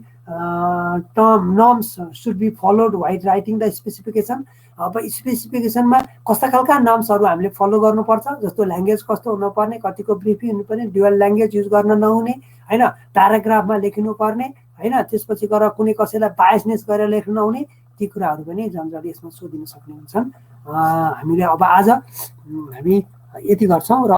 norms should be followed while writing the specification अब स्पेसिफिकेसनमा कस्ता खालका नर्म्सहरू हामीले फलो गर्नुपर्छ जस्तो ल्याङ्ग्वेज कस्तो हुनुपर्ने कतिको ब्रिफी हुनुपर्ने डुअल ल्याङ्ग्वेज युज गर्न नहुने होइन प्याराग्राफमा लेख्नुपर्ने होइन त्यसपछि गएर कुनै कसैलाई बायसनेस गरेर लेख्नु नहुने ती कुराहरू पनि जनरली यसमा सोधिन सक्ने हुन्छन् हामीले अब आज हामी यति गर्छौँ र